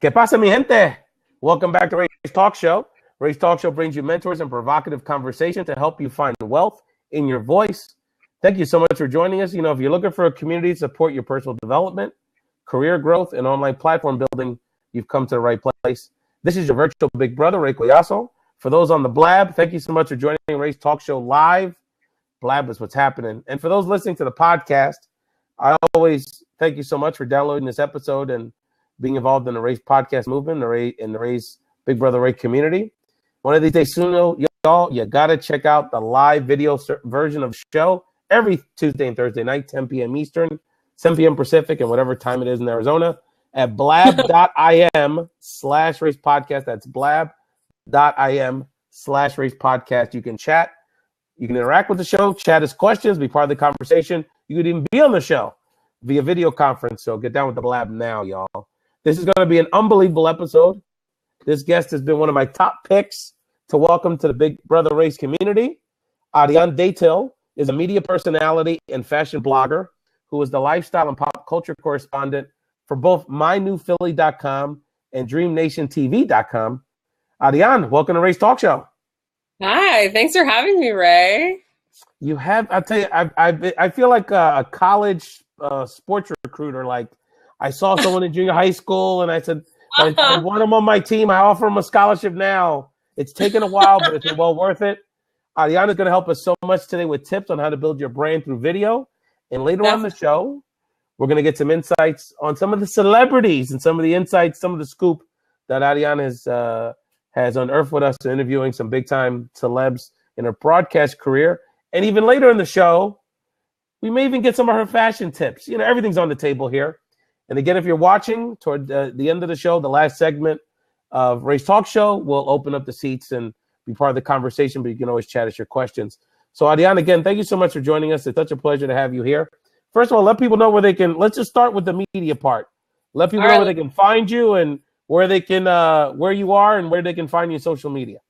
¿Qué pasa, mi gente? Welcome back to Ray's Talk Show. Ray's Talk Show brings you mentors and provocative conversation to help you find wealth in your voice. Thank you so much for joining us. You know, if you're looking for a community to support your personal development, career growth, and online platform building, you've come to the right place. This is your virtual big brother, Ray Collazo. For those on the Blab, thank you so much for joining Ray's Talk Show live. Blab is what's happening. And for those listening to the podcast, I always thank you so much for downloading this episode and being involved in the Ray's podcast movement, the Ray's Big Brother Ray community. One of these days soon, y'all, you got to check out the live video version of the show every Tuesday and Thursday night, 10 p.m. Eastern, 7 p.m. Pacific, and whatever time it is in Arizona at blab.im/Race Podcast. That's blab.im/Race Podcast. You can chat. You can interact with the show, chat us questions, be part of the conversation. You could even be on the show via video conference. So get down with the Blab now, y'all. This is going to be an unbelievable episode. This guest has been one of my top picks to welcome to the Big Brother Race community. Ariane Datil is a media personality and fashion blogger who is the lifestyle and pop culture correspondent for both mynewphilly.com and dreamnationtv.com. Ariane, welcome to Ray's Talk Show. Hi, thanks for having me, Ray. You have, I'll tell you, I feel like a college sports recruiter. Like, I saw someone in junior high school and I said, I want them on my team. I offer them a scholarship now. It's taken a while, but it's been well worth it. Ariane is going to help us so much today with tips on how to build your brand through video. And later on in the show, we're going to get some insights on some of the celebrities and some of the insights, some of the scoop that Ariane has unearthed with us, interviewing some big-time celebs in her broadcast career. And even later in the show, we may even get some of her fashion tips. You know, everything's on the table here. And again, if you're watching toward the end of the show, the last segment of Ray's Talk Show, we'll open up the seats and be part of the conversation, but you can always chat us your questions. So, Ariane, again, thank you so much for joining us. It's such a pleasure to have you here. First of all, let people know where they can, let's just start with the media part. Let people know where they can find you and where they can, where you are and where they can find you in social media.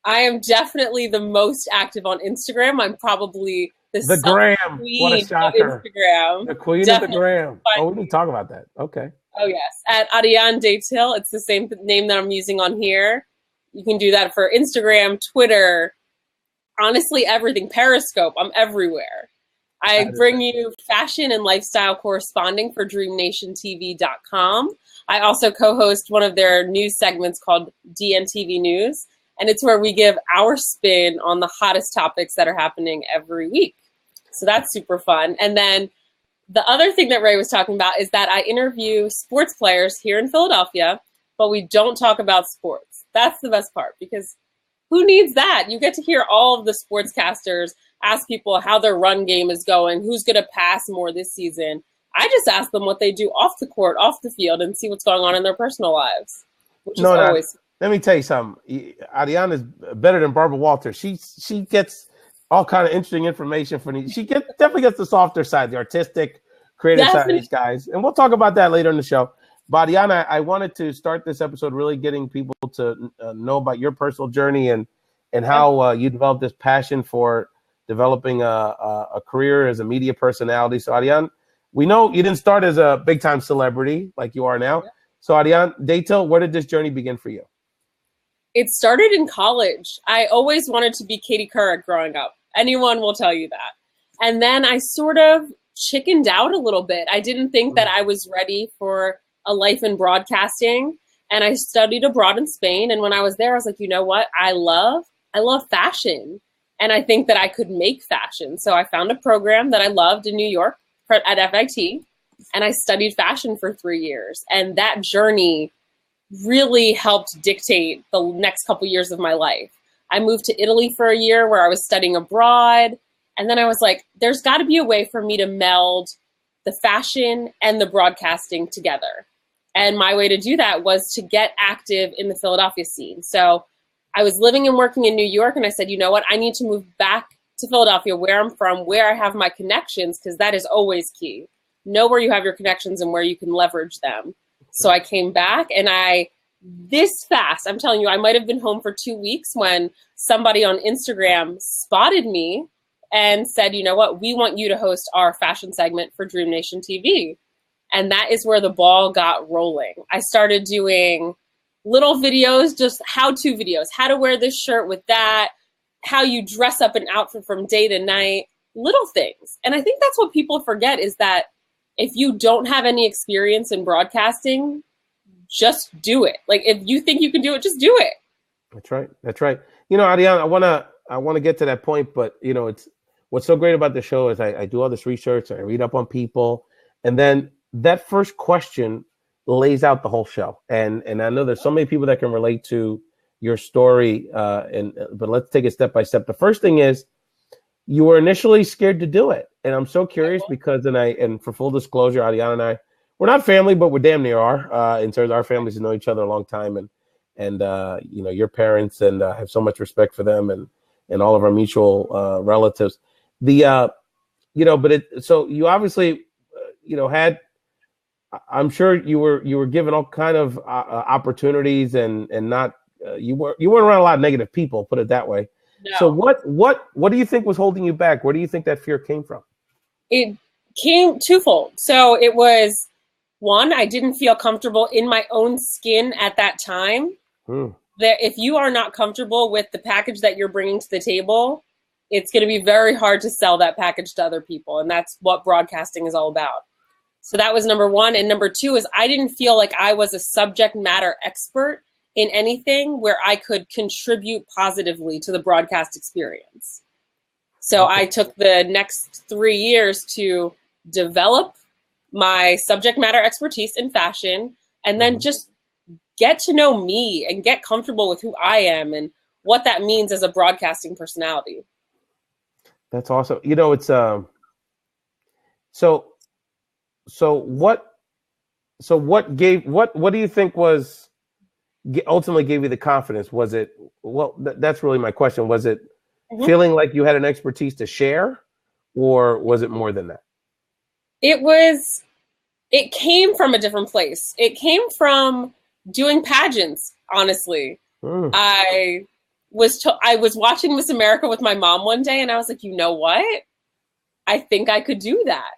I am definitely the most active on Instagram. I'm probably the gram. Queen What a shocker. of Instagram. The queen definitely of the gram. Oh, we need to talk about that. Okay. Oh, yes. At Ariane Datil. It's the same name that I'm using on here. You can do that for Instagram, Twitter, honestly, everything. Periscope. I'm everywhere. I bring you fashion and lifestyle corresponding for dreamnationtv.com. I also co-host one of their news segments called DNTV News. And it's where we give our spin on the hottest topics that are happening every week. So that's super fun. And then the other thing that Ray was talking about is that I interview sports players here in Philadelphia, but we don't talk about sports. That's the best part, because who needs that? You get to hear all of the sportscasters ask people how their run game is going, who's going to pass more this season. I just ask them what they do off the court, off the field, and see what's going on in their personal lives, which is always... Let me tell you something. Ariane is better than Barbara Walters. She gets all kind of interesting information from these. She definitely gets the softer side, the artistic, creative side of these guys. And we'll talk about that later in the show. But Ariane, I wanted to start this episode really getting people to know about your personal journey and how you developed this passion for developing a career as a media personality. So Ariane, we know you didn't start as a big-time celebrity like you are now. Yeah. So Ariane Datil, where did this journey begin for you? It started in college. I always wanted to be Katie Couric growing up. Anyone will tell you that. And then I sort of chickened out a little bit. I didn't think that I was ready for a life in broadcasting. And I studied abroad in Spain. And when I was there, I was like, you know what? I love fashion. And I think that I could make fashion. So I found a program that I loved in New York at FIT. And I studied fashion for 3 years. And that journey really helped dictate the next couple years of my life. I moved to Italy for a year where I was studying abroad. And then I was like, there's got to be a way for me to meld the fashion and the broadcasting together. And my way to do that was to get active in the Philadelphia scene. So I was living and working in New York, and I said, you know what? I need to move back to Philadelphia, where I'm from, where I have my connections, because that is always key. Know where you have your connections and where you can leverage them. So I came back, and this fast, I'm telling you, I might have been home for 2 weeks when somebody on Instagram spotted me and said, you know what, we want you to host our fashion segment for Dream Nation TV. And that is where the ball got rolling. I started doing little videos, just how-to videos, how to wear this shirt with that, how you dress up an outfit from day to night, little things. And I think that's what people forget is that if you don't have any experience in broadcasting, just do it. Like if you think you can do it, just do it. That's right. That's right. Ariane, I want to get to that point, but it's what's so great about the show is I do all this research, I read up on people, and then that first question lays out the whole show. And I know there's so many people that can relate to your story. But let's take it step by step. The first thing is you were initially scared to do it. And I'm so curious because and for full disclosure, Ariane and I, we're not family, but we're damn near are, in terms of our families know each other a long time. And your parents, and I have so much respect for them and all of our mutual relatives. So you obviously, had, I'm sure you were given all kind of opportunities and not, you weren't around a lot of negative people, put it that way. No. So what do you think was holding you back? Where do you think that fear came from? It came twofold. So it was, one, I didn't feel comfortable in my own skin at that time. That if you are not comfortable with the package that you're bringing to the table, it's going to be very hard to sell that package to other people. And that's what broadcasting is all about. So that was number one. And number two is I didn't feel like I was a subject matter expert in anything where I could contribute positively to the broadcast experience. So I took the next 3 years to develop my subject matter expertise in fashion, and then just get to know me and get comfortable with who I am and what that means as a broadcasting personality. That's awesome. It's what do you think was ultimately gave you the confidence? Was it, that's really my question. Was it feeling like you had an expertise to share, or was it more than that? It came from a different place. It came from doing pageants, honestly. I was watching Miss America with my mom one day, and I was like, you know what? I think I could do that.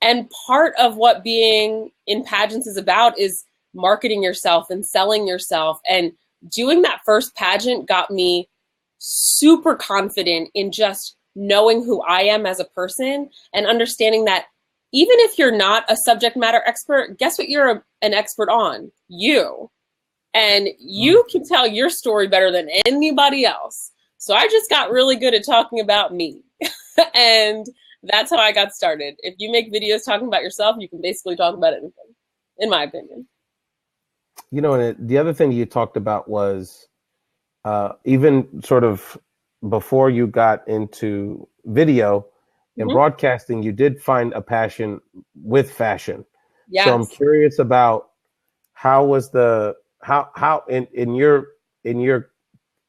And part of what being in pageants is about is marketing yourself and selling yourself. And doing that first pageant got me super confident in just knowing who I am as a person and understanding that even if you're not a subject matter expert, guess what you're an expert on? You. And you can tell your story better than anybody else. So I just got really good at talking about me. And that's how I got started. If you make videos talking about yourself, you can basically talk about anything, in my opinion. And the other thing you talked about was even sort of before you got into video and broadcasting, you did find a passion with fashion. Yes. So I'm curious about how was how in your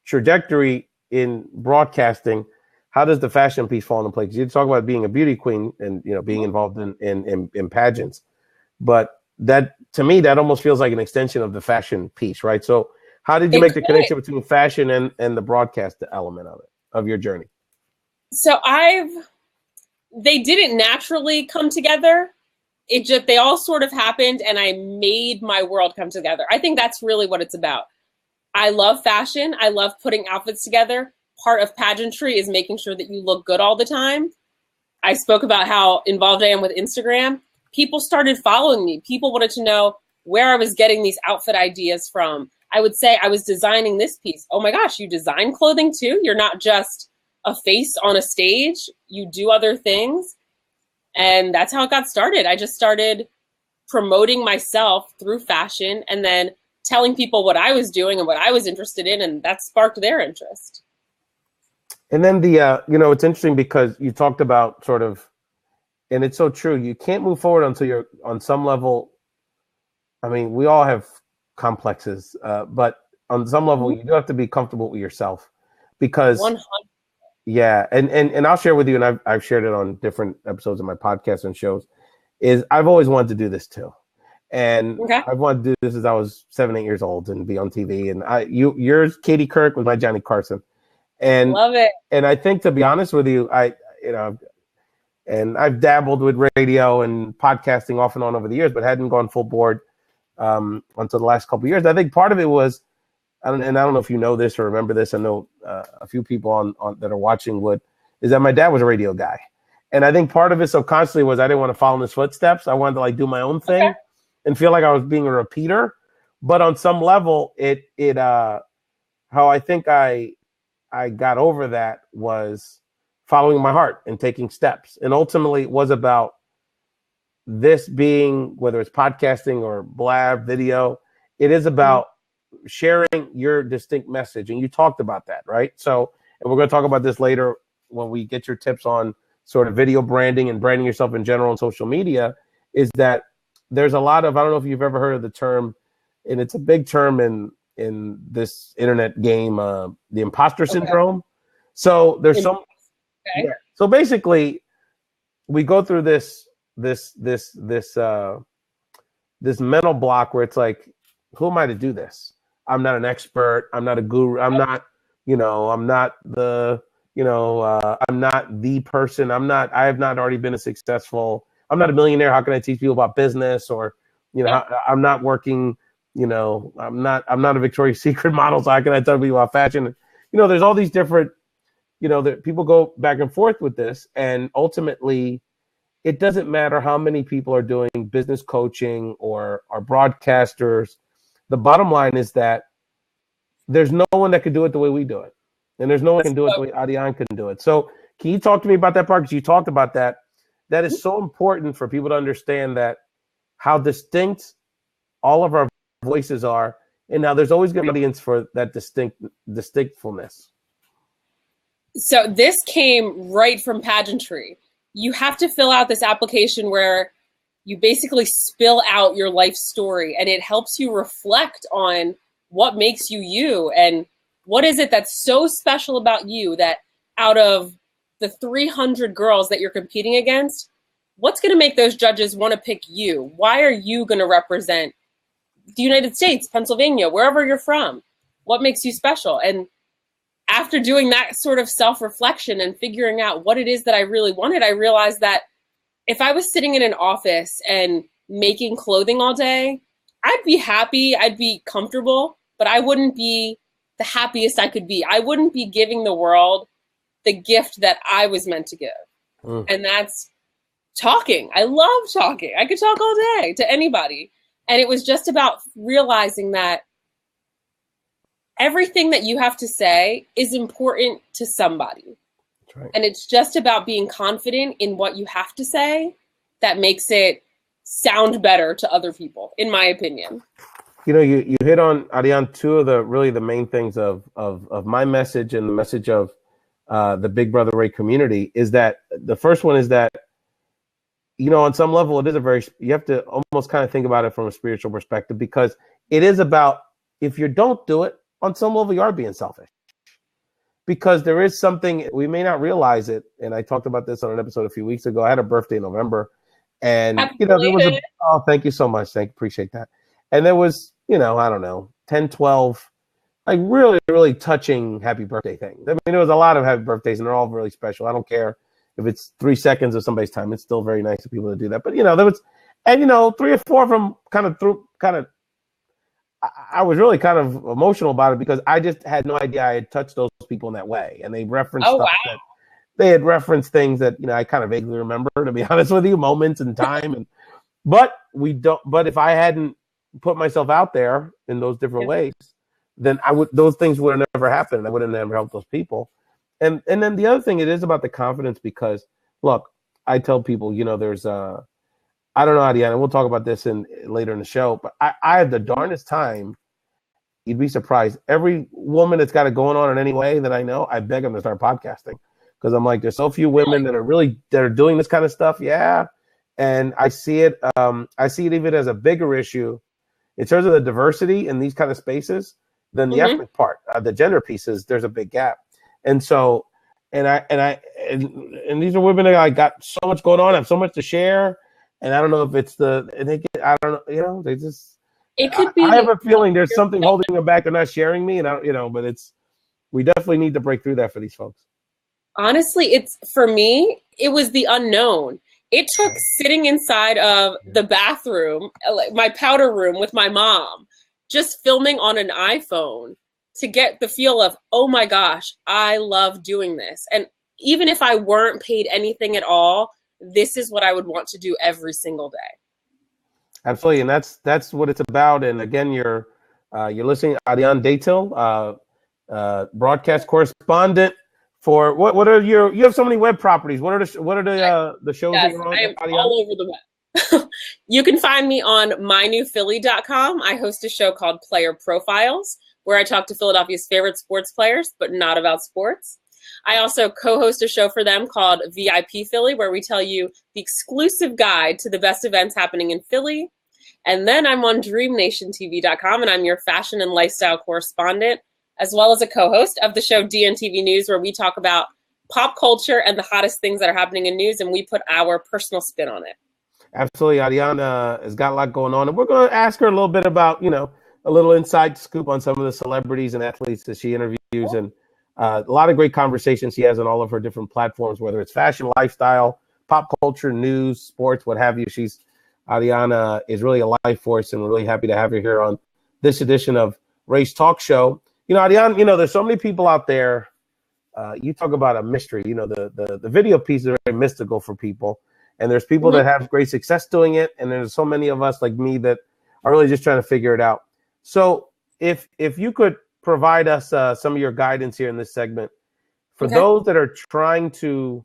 trajectory in broadcasting, how does the fashion piece fall into place? Because you talk about being a beauty queen and being involved in pageants, but that to me that almost feels like an extension of the fashion piece, right? So how did you make the connection between fashion and the broadcast element of your journey? So they didn't naturally come together. They all sort of happened, and I made my world come together. I think that's really what it's about. I love fashion. I love putting outfits together. Part of pageantry is making sure that you look good all the time. I spoke about how involved I am with Instagram. People started following me. People wanted to know where I was getting these outfit ideas from. I would say I was designing this piece. Oh my gosh, you design clothing too? You're not just a face on a stage. You do other things. And that's how it got started. I just started promoting myself through fashion and then telling people what I was doing and what I was interested in. And that sparked their interest. And then it's interesting because you talked about sort of, and it's so true. You can't move forward until you're on some level. I mean, we all have complexes, but on some level, you do have to be comfortable with yourself because 100%. Yeah. And I'll share with you, and I've shared it on different episodes of my podcast and shows, is I've always wanted to do this too. And I've wanted to do this since I was 7, 8 years old and be on TV. And yours, Katie Couric, was my Johnny Carson. And love it. And I think, to be honest with you, and I've dabbled with radio and podcasting off and on over the years, but hadn't gone full board until the last couple of years. I think part of it was, and I don't know if you know this or remember this. I know a few people on that are watching is that my dad was a radio guy. And I think part of it subconsciously was I didn't want to follow in his footsteps. I wanted to like do my own thing and feel like I was being a repeater. But on some level, how I think I got over that was following my heart and taking steps. And ultimately, it was about this being, whether it's podcasting or blab, video, it is about sharing your distinct message. And you talked about that, right? So, and we're going to talk about this later when we get your tips on sort of video branding and branding yourself in general on social media, is that there's a lot of, I don't know if you've ever heard of the term, and it's a big term in this internet game, the imposter syndrome. So there's so basically we go through this mental block where it's like, who am I to do this? I'm not an expert. I'm not a guru. I'm not, I'm not the person. I have not already been I'm not a millionaire. How can I teach people about business? Or, I'm not working, I'm not a Victoria's Secret model. So how can I tell people about fashion? There's all these different, people go back and forth with this. And ultimately, it doesn't matter how many people are doing business coaching or are broadcasters. The bottom line is that there's no one that can do it the way we do it. And there's no one can do it the way Ariane can do it. So can you talk to me about that part? Because you talked about that. That is so important for people to understand that how distinct all of our voices are. And now there's always going to be an audience for that distinctfulness. So this came right from pageantry. You have to fill out this application where you basically spill out your life story, and it helps you reflect on what makes you you and what is it that's so special about you that out of the 300 girls that you're competing against, what's going to make those judges want to pick you? Why are you going to represent the United States, Pennsylvania, wherever you're from? What makes you special? And after doing that sort of self-reflection and figuring out what it is that I really wanted, I realized that if I was sitting in an office and making clothing all day, I'd be happy, I'd be comfortable, but I wouldn't be the happiest I could be. I wouldn't be giving the world the gift that I was meant to give. And that's talking. I love talking. I could talk all day to anybody. And it was just about realizing that everything that you have to say is important to somebody. That's right. And it's just about being confident in what you have to say that makes it sound better to other people, in my opinion. You hit on, Ariane, two of the main things of my message and the message of the Big Brother Ray community is that the first one is that, on some level, it is you have to almost kind of think about it from a spiritual perspective, because it is about, if you don't do it, on some level, you are being selfish. Because there is something, we may not realize it, and I talked about this on an episode a few weeks ago. I had a birthday in November, and there was thank you so much. Appreciate that. And there was, I don't know, 10, 12, like really, really touching happy birthday things. I mean, there was a lot of happy birthdays, and they're all really special. I don't care if it's 3 seconds of somebody's time. It's still very nice for people to do that. But, there was, and, 3 or 4 of them I was really kind of emotional about it, because I just had no idea I had touched those people in that way. And they referenced they had referenced things that, I kind of vaguely remember, to be honest with you, moments and time. But if I hadn't put myself out there in those different ways, then those things would have never happened. I would have never helped those people. And then the other thing, it is about the confidence, because look, I tell people, there's I don't know, Ariane, we'll talk about this later in the show, but I had the darndest time. You'd be surprised. Every woman that's got it going on in any way that I know, I beg them to start podcasting, because I'm like, there's so few women that are doing this kind of stuff. Yeah. And I see it even as a bigger issue in terms of the diversity in these kind of spaces than the ethnic part. The gender pieces, there's a big gap. And so, and these are women that I got so much going on, I have so much to share. And I don't know if it's I don't know, they just, it could be. I have a feeling there's something holding them back. They're not sharing me, and but we definitely need to break through that for these folks. Honestly, for me, it was the unknown. It took sitting inside of the bathroom, like my powder room with my mom, just filming on an iPhone to get the feel of, oh my gosh, I love doing this. And even if I weren't paid anything at all, this is what I would want to do every single day. Absolutely, and that's what it's about. And again, you're listening to Ariane Datil, broadcast correspondent for what are you have so many web properties. What are the shows that you're on? I am all over the web. You can find me on mynewphilly.com. I host a show called Player Profiles, where I talk to Philadelphia's favorite sports players, but not about sports. I also co-host a show for them called VIP Philly, where we tell you the exclusive guide to the best events happening in Philly. And then I'm on DreamNationTV.com, and I'm your fashion and lifestyle correspondent, as well as a co-host of the show DNTV News, where we talk about pop culture and the hottest things that are happening in news, and we put our personal spin on it. Absolutely. Ariana has got a lot going on, and we're going to ask her a little bit about, a little inside scoop on some of the celebrities and athletes that she interviews, and a lot of great conversations she has on all of her different platforms, whether it's fashion, lifestyle, pop culture, news, sports, what have you. Ariana is really a life force, and we're really happy to have her here on this edition of Race Talk Show. Ariane, there's so many people out there. You talk about a mystery. The video piece is very mystical for people, and there's people that have great success doing it, and there's so many of us like me that are really just trying to figure it out. So if you could provide us some of your guidance here in this segment for those that are trying to,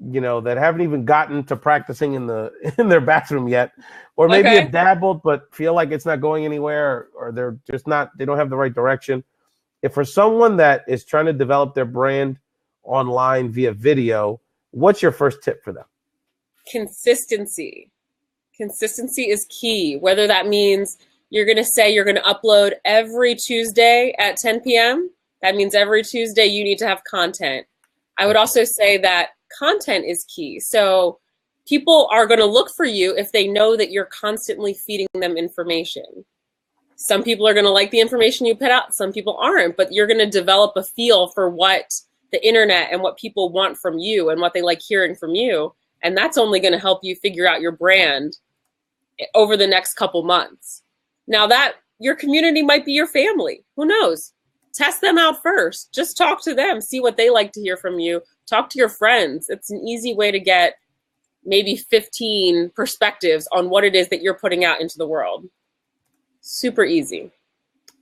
that haven't even gotten to practicing in their bathroom yet, or maybe have dabbled but feel like it's not going anywhere, or they're just they don't have the right direction. If for someone that is trying to develop their brand online via video, what's your first tip for them? Consistency. Consistency is key, whether that means you're going to say you're going to upload every Tuesday at 10 p.m. That means every Tuesday you need to have content. I would also say that content is key. So people are going to look for you if they know that you're constantly feeding them information. Some people are going to like the information you put out. Some people aren't, but you're going to develop a feel for what the internet and what people want from you and what they like hearing from you. And that's only going to help you figure out your brand over the next couple months. Now that your community might be your family, who knows? Test them out first. Just talk to them, see what they like to hear from you. Talk to your friends. It's an easy way to get maybe 15 perspectives on what it is that you're putting out into the world. Super easy.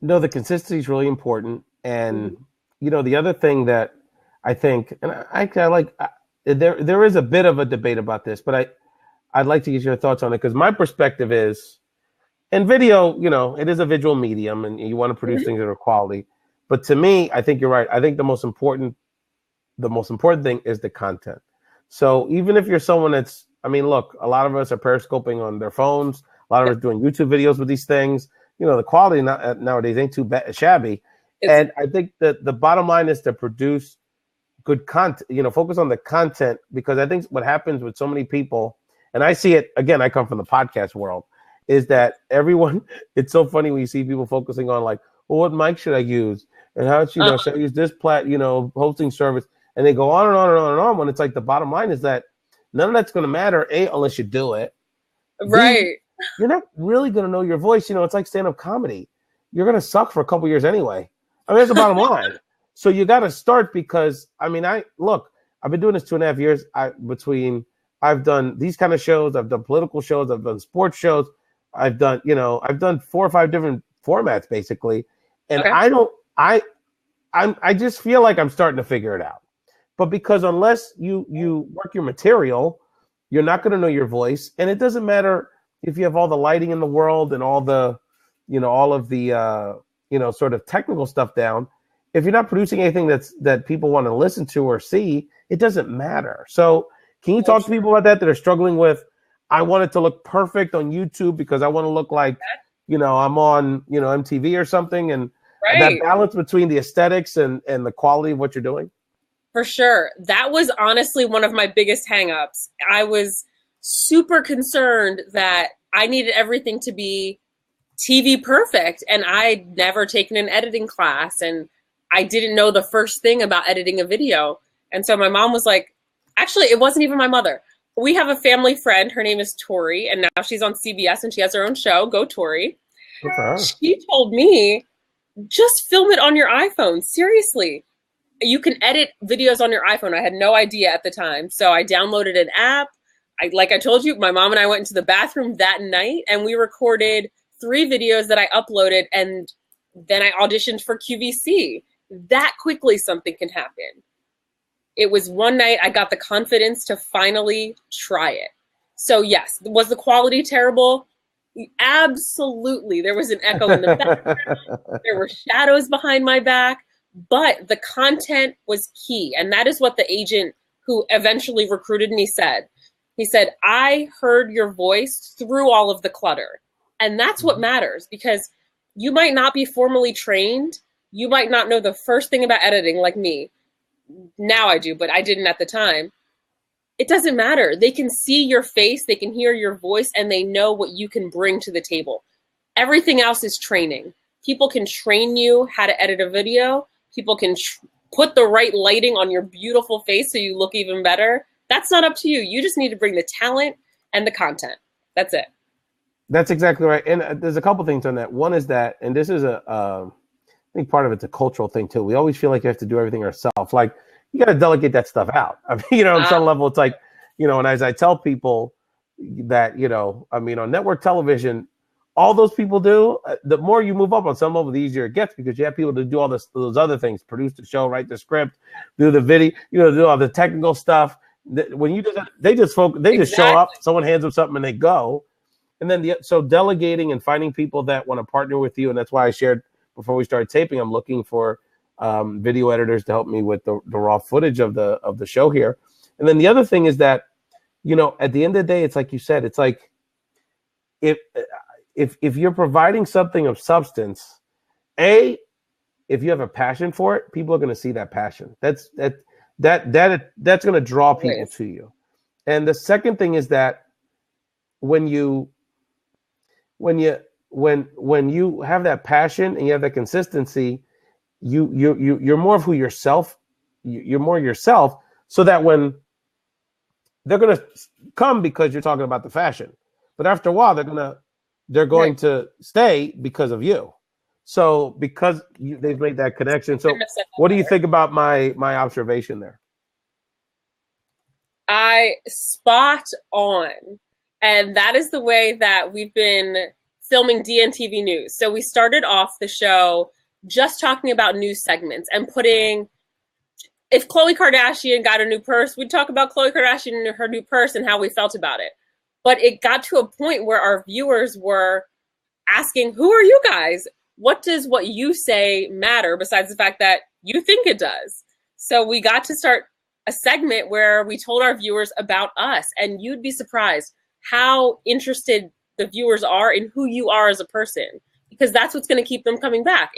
No, the consistency is really important. And, the other thing that I think, and I like, there is a bit of a debate about this, but I'd like to get your thoughts on it, because my perspective is, and video, it is a visual medium, and you want to produce things that are quality. But to me, I think you're right. I think the most important thing is the content. So even if you're someone look, a lot of us are periscoping on their phones. A lot of us doing YouTube videos with these things. The quality nowadays ain't too shabby. And I think that the bottom line is to produce good content, focus on the content, because I think what happens with so many people, and I see it, again, I come from the podcast world, is that everyone, it's so funny when you see people focusing on like, well, what mic should I use? And how should I use this hosting service? And they go on and on and on and on, when it's like the bottom line is that none of that's going to matter, unless you do it. Right. You're not really going to know your voice. It's like stand-up comedy. You're going to suck for a couple years anyway. That's the bottom line. So you got to start, because, I've been doing this 2.5 years. I've done these kind of shows. I've done political shows. I've done sports shows. I've done 4 or 5 different formats basically. And I just feel like I'm starting to figure it out. But because unless you work your material, you're not going to know your voice. And it doesn't matter if you have all the lighting in the world and all the, all of the, sort of technical stuff down. If you're not producing anything that people want to listen to or see, it doesn't matter. So can you talk to people about that are struggling with, I want it to look perfect on YouTube because I want to look like, I'm on, MTV or something, and that balance between the aesthetics and the quality of what you're doing? For sure. That was honestly one of my biggest hangups. I was super concerned that I needed everything to be TV perfect, and I'd never taken an editing class, and I didn't know the first thing about editing a video. And so my mom was like, Actually, it wasn't even my mother. We have a family friend. Her name is Tori, and now she's on CBS and she has her own show. Go Tori. Good for her. She told me, just film it on your iPhone. Seriously. You can edit videos on your iPhone. I had no idea at the time. So I downloaded an app. Like I told you, my mom and I went into the bathroom that night and we recorded 3 videos that I uploaded, and then I auditioned for QVC. That quickly something can happen. It was one night I got the confidence to finally try it. So yes, was the quality terrible? Absolutely. There was an echo in the background. There were shadows behind my back, but the content was key. And that is what the agent who eventually recruited me said. He said, I heard your voice through all of the clutter. And that's what matters, because you might not be formally trained. You might not know the first thing about editing like me. Now I do, but I didn't at the time. It doesn't matter. They can see your face, they can hear your voice, and they know what you can bring to the table. Everything else is training. People can train you how to edit a video. People can put the right lighting on your beautiful face so you look even better. That's not up to you. You just need to bring the talent and the content. That's it. That's exactly right. And there's a couple things on that. One is that, and this is I think part of it's a cultural thing too. We always feel like you have to do everything ourselves. Like, you got to delegate that stuff out. I mean, on some level, it's like, and as I tell people that, on network television, all those people do, the more you move up on some level, the easier it gets, because you have people to do all those other things, produce the show, write the script, do the video, do all the technical stuff. When you do that, they just show up, someone hands them something and they go. And then so delegating and finding people that want to partner with you. And that's why I shared before we started taping, I'm looking for video editors to help me with the raw footage of the show here. And then the other thing is that, at the end of the day, it's like you said, it's like if you're providing something of substance, if you have a passion for it, people are going to see that passion. That's going to draw people to you. And the second thing is that when you have that passion and you have that consistency, you're more of who yourself. You're more yourself, so that when they're going to come because you're talking about the fashion, but after a while they're going to stay because of you. So because they've made that connection. So what do you think about my observation there? I spot on. And that is the way that we've been filming DNTV News. So we started off the show just talking about news segments and putting, if Khloe Kardashian got a new purse, we'd talk about Khloe Kardashian and her new purse and how we felt about it. But it got to a point where our viewers were asking, who are you guys? What does what you say matter besides the fact that you think it does? So we got to start a segment where we told our viewers about us, and you'd be surprised how interested the viewers are in who you are as a person, because that's what's going to keep them coming back.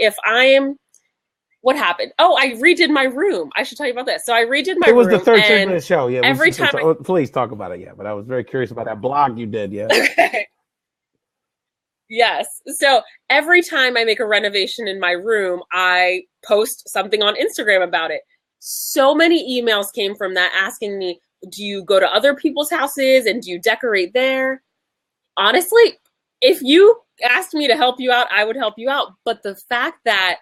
What happened? Oh, I redid my room. I should tell you about this. So I redid my room. It was the third segment of the show. Yeah. Every time. Please talk about it. Yeah. But I was very curious about that blog you did. Yeah. Okay. Yes. So every time I make a renovation in my room, I post something on Instagram about it. So many emails came from that asking me, do you go to other people's houses and do you decorate there? Honestly, if you asked me to help you out, I would help you out. But the fact that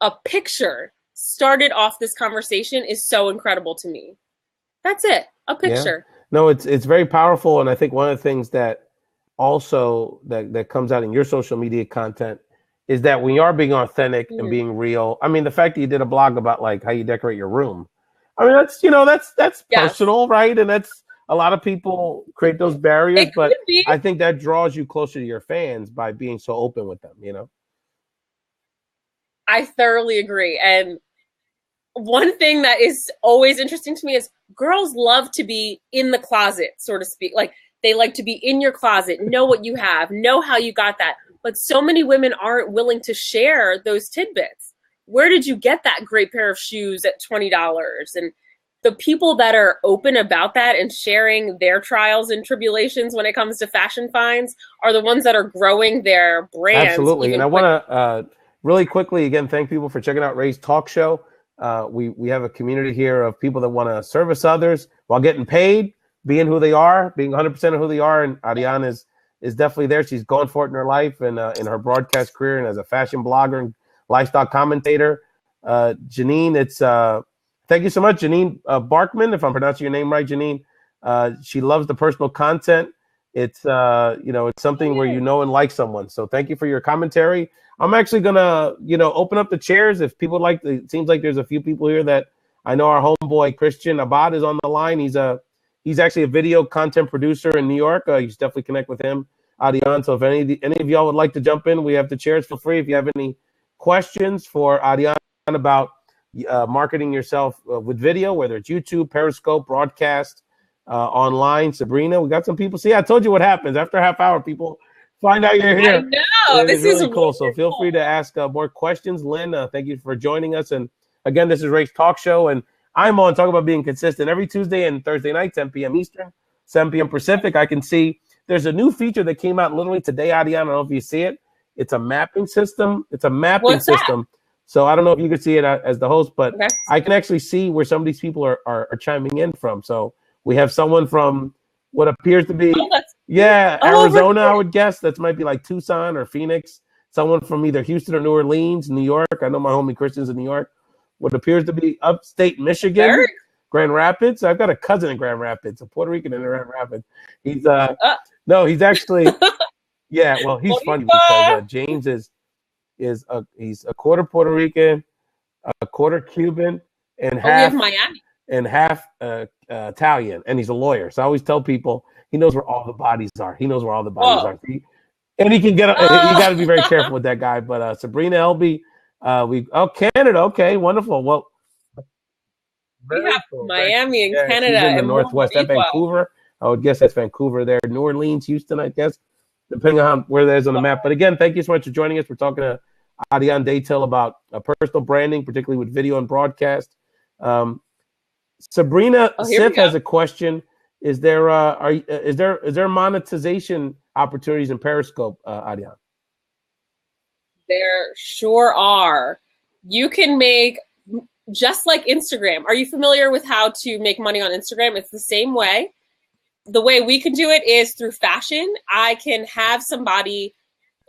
a picture started off this conversation is so incredible to me. That's it. A picture. Yeah. No, it's very powerful. And I think one of the things that also that comes out in your social media content is that when you are being authentic and being real, I mean, the fact that you did a blog about like how you decorate your room, I mean, that's personal, right? And that's, a lot of people create those barriers, but I think that draws you closer to your fans by being so open with them, I thoroughly agree. And one thing that is always interesting to me is girls love to be in the closet, so to speak. Like, they like to be in your closet, know what you have, know how you got that. But so many women aren't willing to share those tidbits. Where did you get that great pair of shoes at $20? And the people that are open about that and sharing their trials and tribulations when it comes to fashion finds are the ones that are growing their brands. Absolutely. And I want to really quickly, again, thank people for checking out Ray's talk show. We have a community here of people that want to service others while getting paid, being who they are, being 100% of who they are. And Ariane is definitely there. She's going for it in her life and in her broadcast career and as a fashion blogger and lifestyle commentator. Janine, thank you so much, Janine Barkman, if I'm pronouncing your name right, Janine. She loves the personal content. It's it's something where you know and like someone. So thank you for your commentary. I'm actually gonna open up the chairs if people like. It seems like there's a few people here that I know. Our homeboy Christian Abad is on the line. He's actually a video content producer in New York. You should definitely connect with him, Ariane. So if any of y'all would like to jump in, we have the chairs for free. If you have any questions for Ariane about marketing yourself with video, whether it's YouTube, Periscope, broadcast, online. Sabrina, we got some people. See, I told you what happens after a half hour. People find out you're here. I know. This is really cool. So feel free to ask more questions. Lynn, thank you for joining us. And again, this is Ray's Talk Show, and I'm on Talk About Being Consistent every Tuesday and Thursday night, 10 p.m. Eastern, 7 p.m. Pacific. I can see there's a new feature that came out literally today, Ariane. I don't know if you see it. It's a mapping system. What's system. That? So I don't know if you can see it as the host, but okay. I can actually see where some of these people are chiming in from. So we have someone from what appears to be, Arizona, I would guess. That might be like Tucson or Phoenix. Someone from either Houston or New Orleans, New York. I know my homie Christian's in New York. What appears to be upstate Michigan, Grand Rapids. I've got a cousin in Grand Rapids, a Puerto Rican in Grand Rapids. He's he's actually, he's funny because James he's a quarter Puerto Rican, a quarter Cuban, and half Miami. And half Italian, and he's a lawyer. So I always tell people he knows where all the bodies are. He knows where all the bodies are. And he can get. You got to be very careful with that guy. But Sabrina Elby, Canada. Okay, wonderful. Well, we have cool. Miami and Canada in the Northwest. At Vancouver, I would guess that's Vancouver there. New Orleans, Houston, I guess, depending on where that is on the map. But again, thank you so much for joining us. We're talking to Ariane Datil about personal branding, particularly with video and broadcast. Sabrina Sith has a question. Is there monetization opportunities in Periscope, Ariane? There sure are. You can make, just like Instagram. Are you familiar with how to make money on Instagram? It's the same way. The way we can do it is through fashion. I can have somebody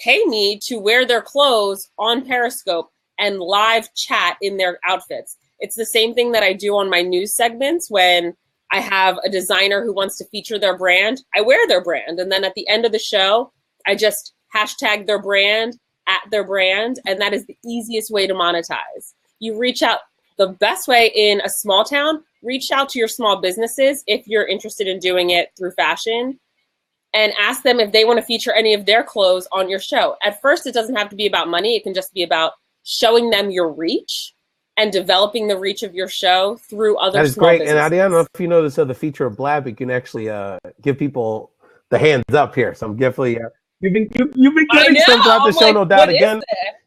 pay me to wear their clothes on Periscope and live chat in their outfits. It's the same thing that I do on my news segments when I have a designer who wants to feature their brand. I wear their brand. And then at the end of the show, I just hashtag their brand at their brand. And that is the easiest way to monetize. You reach out the best way in a small town, reach out to your small businesses if you're interested in doing it through fashion and ask them if they want to feature any of their clothes on your show. At first, it doesn't have to be about money. It can just be about showing them your reach and developing the reach of your show through other small businesses. And I don't know if you know this other feature of Blab, you can actually give people the hands up here. So I'm definitely you've been getting some throughout the show, no doubt. Again,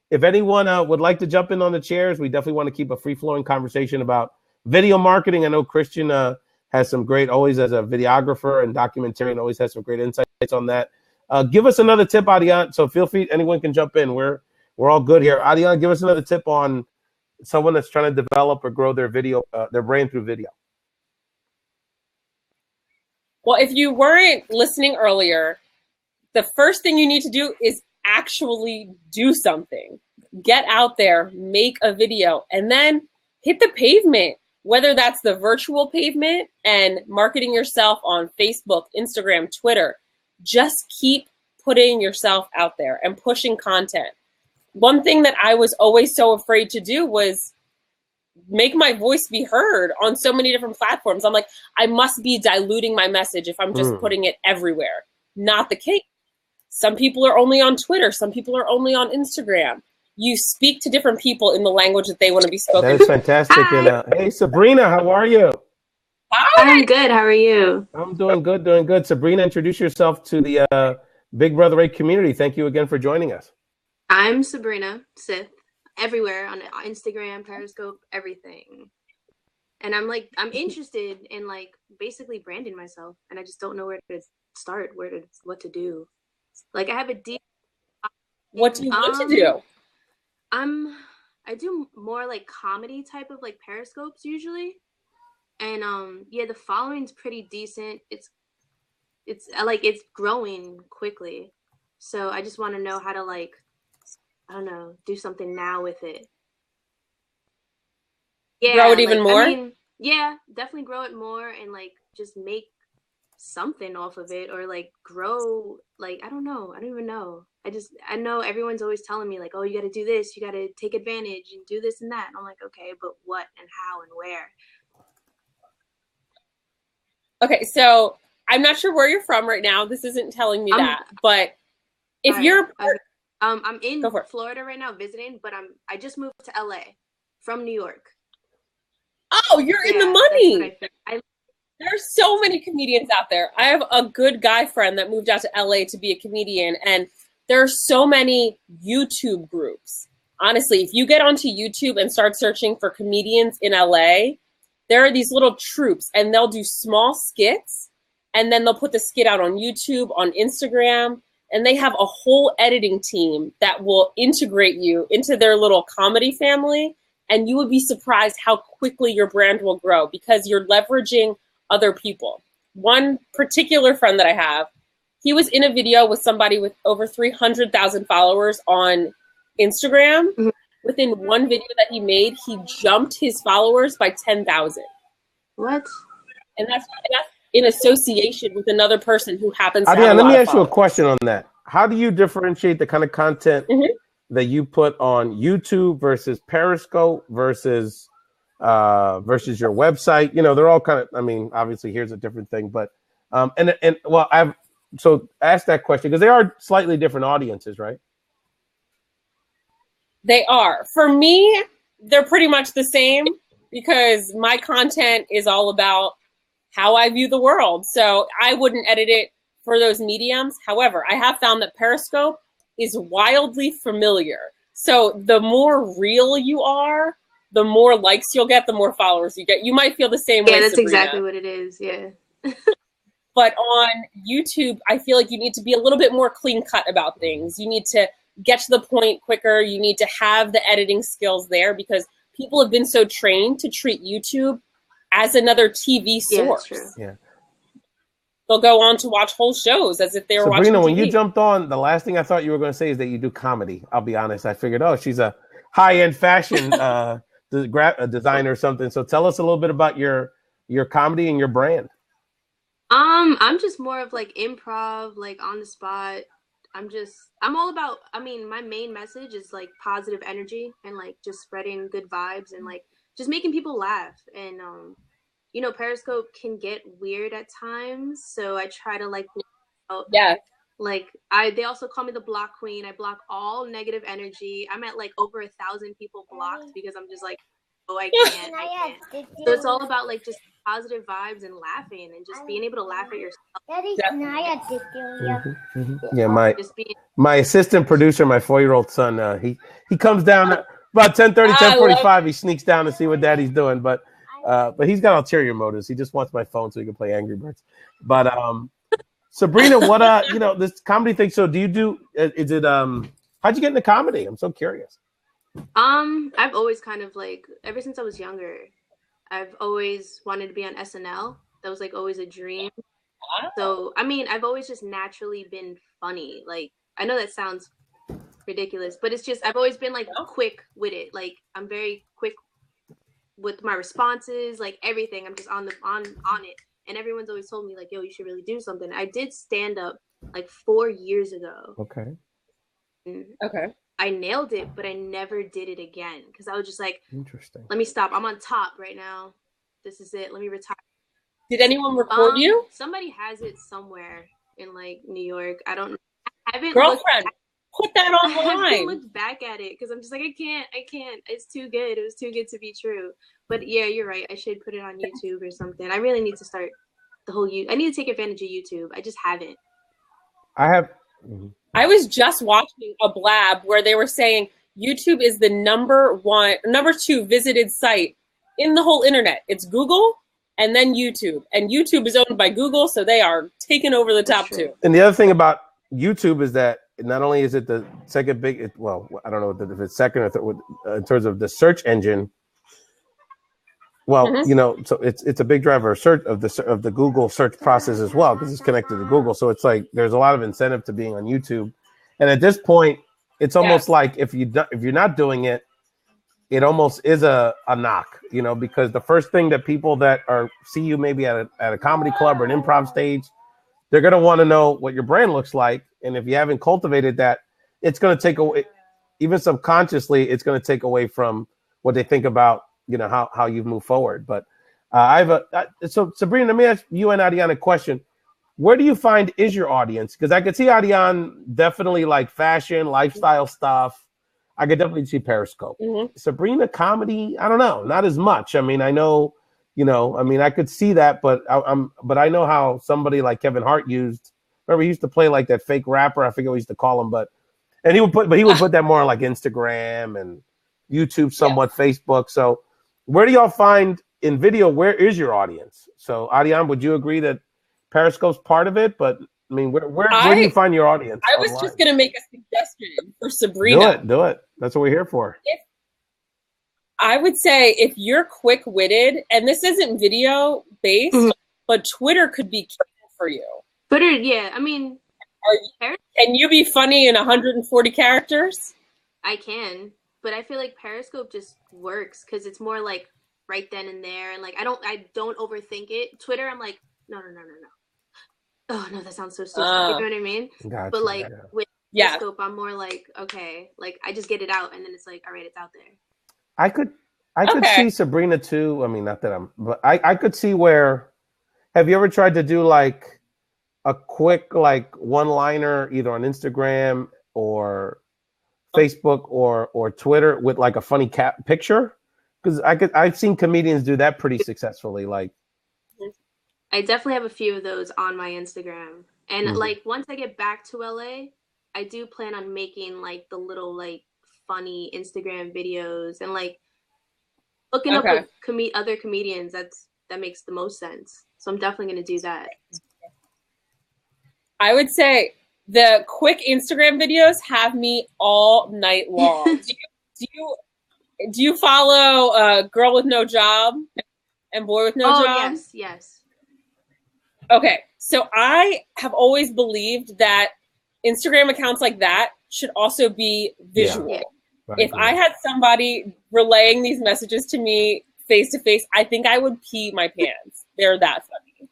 if anyone would like to jump in on the chairs, we definitely want to keep a free-flowing conversation about video marketing. I know Christian has some great, always as a videographer and documentarian, always has some great insights on that. Give us another tip, Ariane. So feel free, anyone can jump in. We're all good here. Ariane, give us another tip on someone that's trying to develop or grow their video, their brand through video. Well, if you weren't listening earlier, the first thing you need to do is actually do something. Get out there, make a video, and then hit the pavement, whether that's the virtual pavement and marketing yourself on Facebook, Instagram, Twitter. Just keep putting yourself out there and pushing content. One thing that I was always so afraid to do was make my voice be heard on so many different platforms. I'm like, I must be diluting my message if I'm just putting it everywhere. Not the case. Some people are only on Twitter. Some people are only on Instagram. You speak to different people in the language that they want to be spoken to. That is fantastic. And, hey, Sabrina, how are you? Hi. I'm good. How are you? I'm doing good. Sabrina, introduce yourself to the Big Brother Ray community. Thank you again for joining us. I'm Sabrina Sith, everywhere on Instagram, Periscope, everything. And I'm interested in basically branding myself, and I just don't know where to start, what to do. I have a deep. What do you want to do? I do more like comedy type of like Periscopes usually. And yeah, the following's pretty decent. It's like it's growing quickly. So I just want to know how to like, I don't know, do something now with it. Yeah, Grow it even more? I mean, yeah, definitely grow it more and like just make something off of it or like grow, like I don't know. I don't even know. I know everyone's always telling me like, oh, you got to do this, you got to take advantage and do this and that. And I'm like, okay, but what and how and where? Okay, so I'm not sure where you're from right now. This isn't telling me that, but if you're I'm in Florida right now visiting, but I just moved to LA from New York. Oh, you're in the money. There's so many comedians out there. I have a good guy friend that moved out to LA to be a comedian, and there are so many YouTube groups. Honestly, if you get onto YouTube and start searching for comedians in LA, there are these little troops, and they'll do small skits, and then they'll put the skit out on YouTube, on Instagram, and they have a whole editing team that will integrate you into their little comedy family, and you would be surprised how quickly your brand will grow because you're leveraging other people. One particular friend that I have, he was in a video with somebody with over 300,000 followers on Instagram. Mm-hmm. Within one video that he made, he jumped his followers by 10,000. What? And that's in association with another person who happens to have Ariane, a lot let me of ask you a question on that. How do you differentiate the kind of content that you put on YouTube versus Periscope versus your website? You know, they're all kind of, I mean, obviously here's a different thing, but well, I asked that question because they are slightly different audiences, right? They are. For me, they're pretty much the same because my content is all about how I view the world. So I wouldn't edit it for those mediums. However, I have found that Periscope is wildly familiar. So the more real you are, the more likes you'll get, the more followers you get. You might feel the same way. Yeah, that's Sabrina. Exactly what it is. Yeah. But on YouTube, I feel like you need to be a little bit more clean cut about things. You need to get to the point quicker. You need to have the editing skills there because people have been so trained to treat YouTube as another TV source. Yeah, that's true. Yeah. They'll go on to watch whole shows as if they were watching Sabrina, TV. when you jumped on, the last thing I thought you were going to say is that you do comedy. I'll be honest. I figured, oh, she's a high-end fashion designer or something. So tell us a little bit about your comedy and your brand. I'm just more of like improv, like on the spot. I'm all about, I mean, my main message is like positive energy and like just spreading good vibes and like just making people laugh. And, you know, Periscope can get weird at times. So I try to like, yeah. Like they also call me the block queen. I block all negative energy. I'm at like over 1,000 people blocked because I'm just like, oh, I can't. So it's all about like just positive vibes and laughing and just being able to laugh at yourself. Yeah, my assistant producer, my 4-year-old son, he comes down about 10:30, 10:45. He sneaks down to see what daddy's doing, but he's got ulterior motives. He just wants my phone so he can play Angry Birds. But Sabrina, what you know, this comedy thing. So do you do? Is it how'd you get into comedy? I'm so curious. I've always kind of like ever since I was younger, I've always wanted to be on SNL. That was like always a dream. So I mean, I've always just naturally been funny. Like I know that sounds ridiculous, but it's just I've always been like quick with it. Like I'm very quick with my responses, like everything. I'm just on it. And everyone's always told me like, yo, you should really do something. I did stand up like 4 years ago. Okay. Okay. I nailed it, but I never did it again because I was just like, interesting. Let me stop. I'm on top right now. This is it. Let me retire. Did anyone record you? Somebody has it somewhere in like New York. I don't know. I haven't Girlfriend, put that on the line. I haven't looked back at it because I'm just like, I can't. It's too good. It was too good to be true. But yeah, you're right. I should put it on YouTube or something. I really need to start the whole I need to take advantage of YouTube. I just haven't. I was just watching a blab where they were saying YouTube is the number 2 visited site in the whole internet. It's Google and then YouTube. And YouTube is owned by Google, so they are taking over the top 2. And the other thing about YouTube is that not only is it the second big, well, I don't know if it's second or third in terms of the search engine. Well, so it's a big driver of search of the Google search process as well, because it's connected to Google. So it's like there's a lot of incentive to being on YouTube, and at this point, it's almost like if you're not doing it, it almost is a knock, because the first thing that people that see you maybe at a comedy club or an improv stage, they're going to want to know what your brand looks like. And if you haven't cultivated that, it's going to take away, even subconsciously, it's going to take away from what they think about, how you move forward. But so Sabrina, let me ask you and Ariane a question. Where do you find is your audience? Because I could see Ariane definitely like fashion, lifestyle stuff. I could definitely see Periscope. Sabrina, comedy, I don't know, not as much. I mean, I know, I could see that, but I know how somebody like Kevin Hart remember he used to play like that fake rapper. I forget what he used to call him, he would put that more on like Instagram and YouTube, somewhat Facebook. So where do y'all find in video, where is your audience? So Ariane, would you agree that Periscope's part of it? But I mean, where do you find your audience? I was online? Just going to make a suggestion for Sabrina. Do it. That's what we're here for. I would say if you're quick-witted, and this isn't video-based, but Twitter could be key for you. Twitter, yeah. I mean, can you be funny in 140 characters? I can, but I feel like Periscope just works because it's more like right then and there, and like I don't overthink it. Twitter, I'm like, no. Oh no, that sounds so stupid. You know what I mean? Gotcha, but like with Periscope, I'm more like, okay, like I just get it out, and then it's like, all right, it's out there. I could see Sabrina too. I mean, not that but I could see where. Have you ever tried to do like a quick like one-liner either on Instagram or Facebook or Twitter with like a funny picture? Because I've seen comedians do that pretty successfully. Like, I definitely have a few of those on my Instagram, and like once I get back to LA, I do plan on making like the little like funny Instagram videos and like looking up with other comedians. That makes the most sense. So I'm definitely going to do that. I would say the quick Instagram videos have me all night long. do you follow Girl with No Job and Boy with No Job? Yes. Okay, so I have always believed that Instagram accounts like that should also be visual. Yeah. If I had somebody relaying these messages to me face to face, I think I would pee my pants. They're that funny.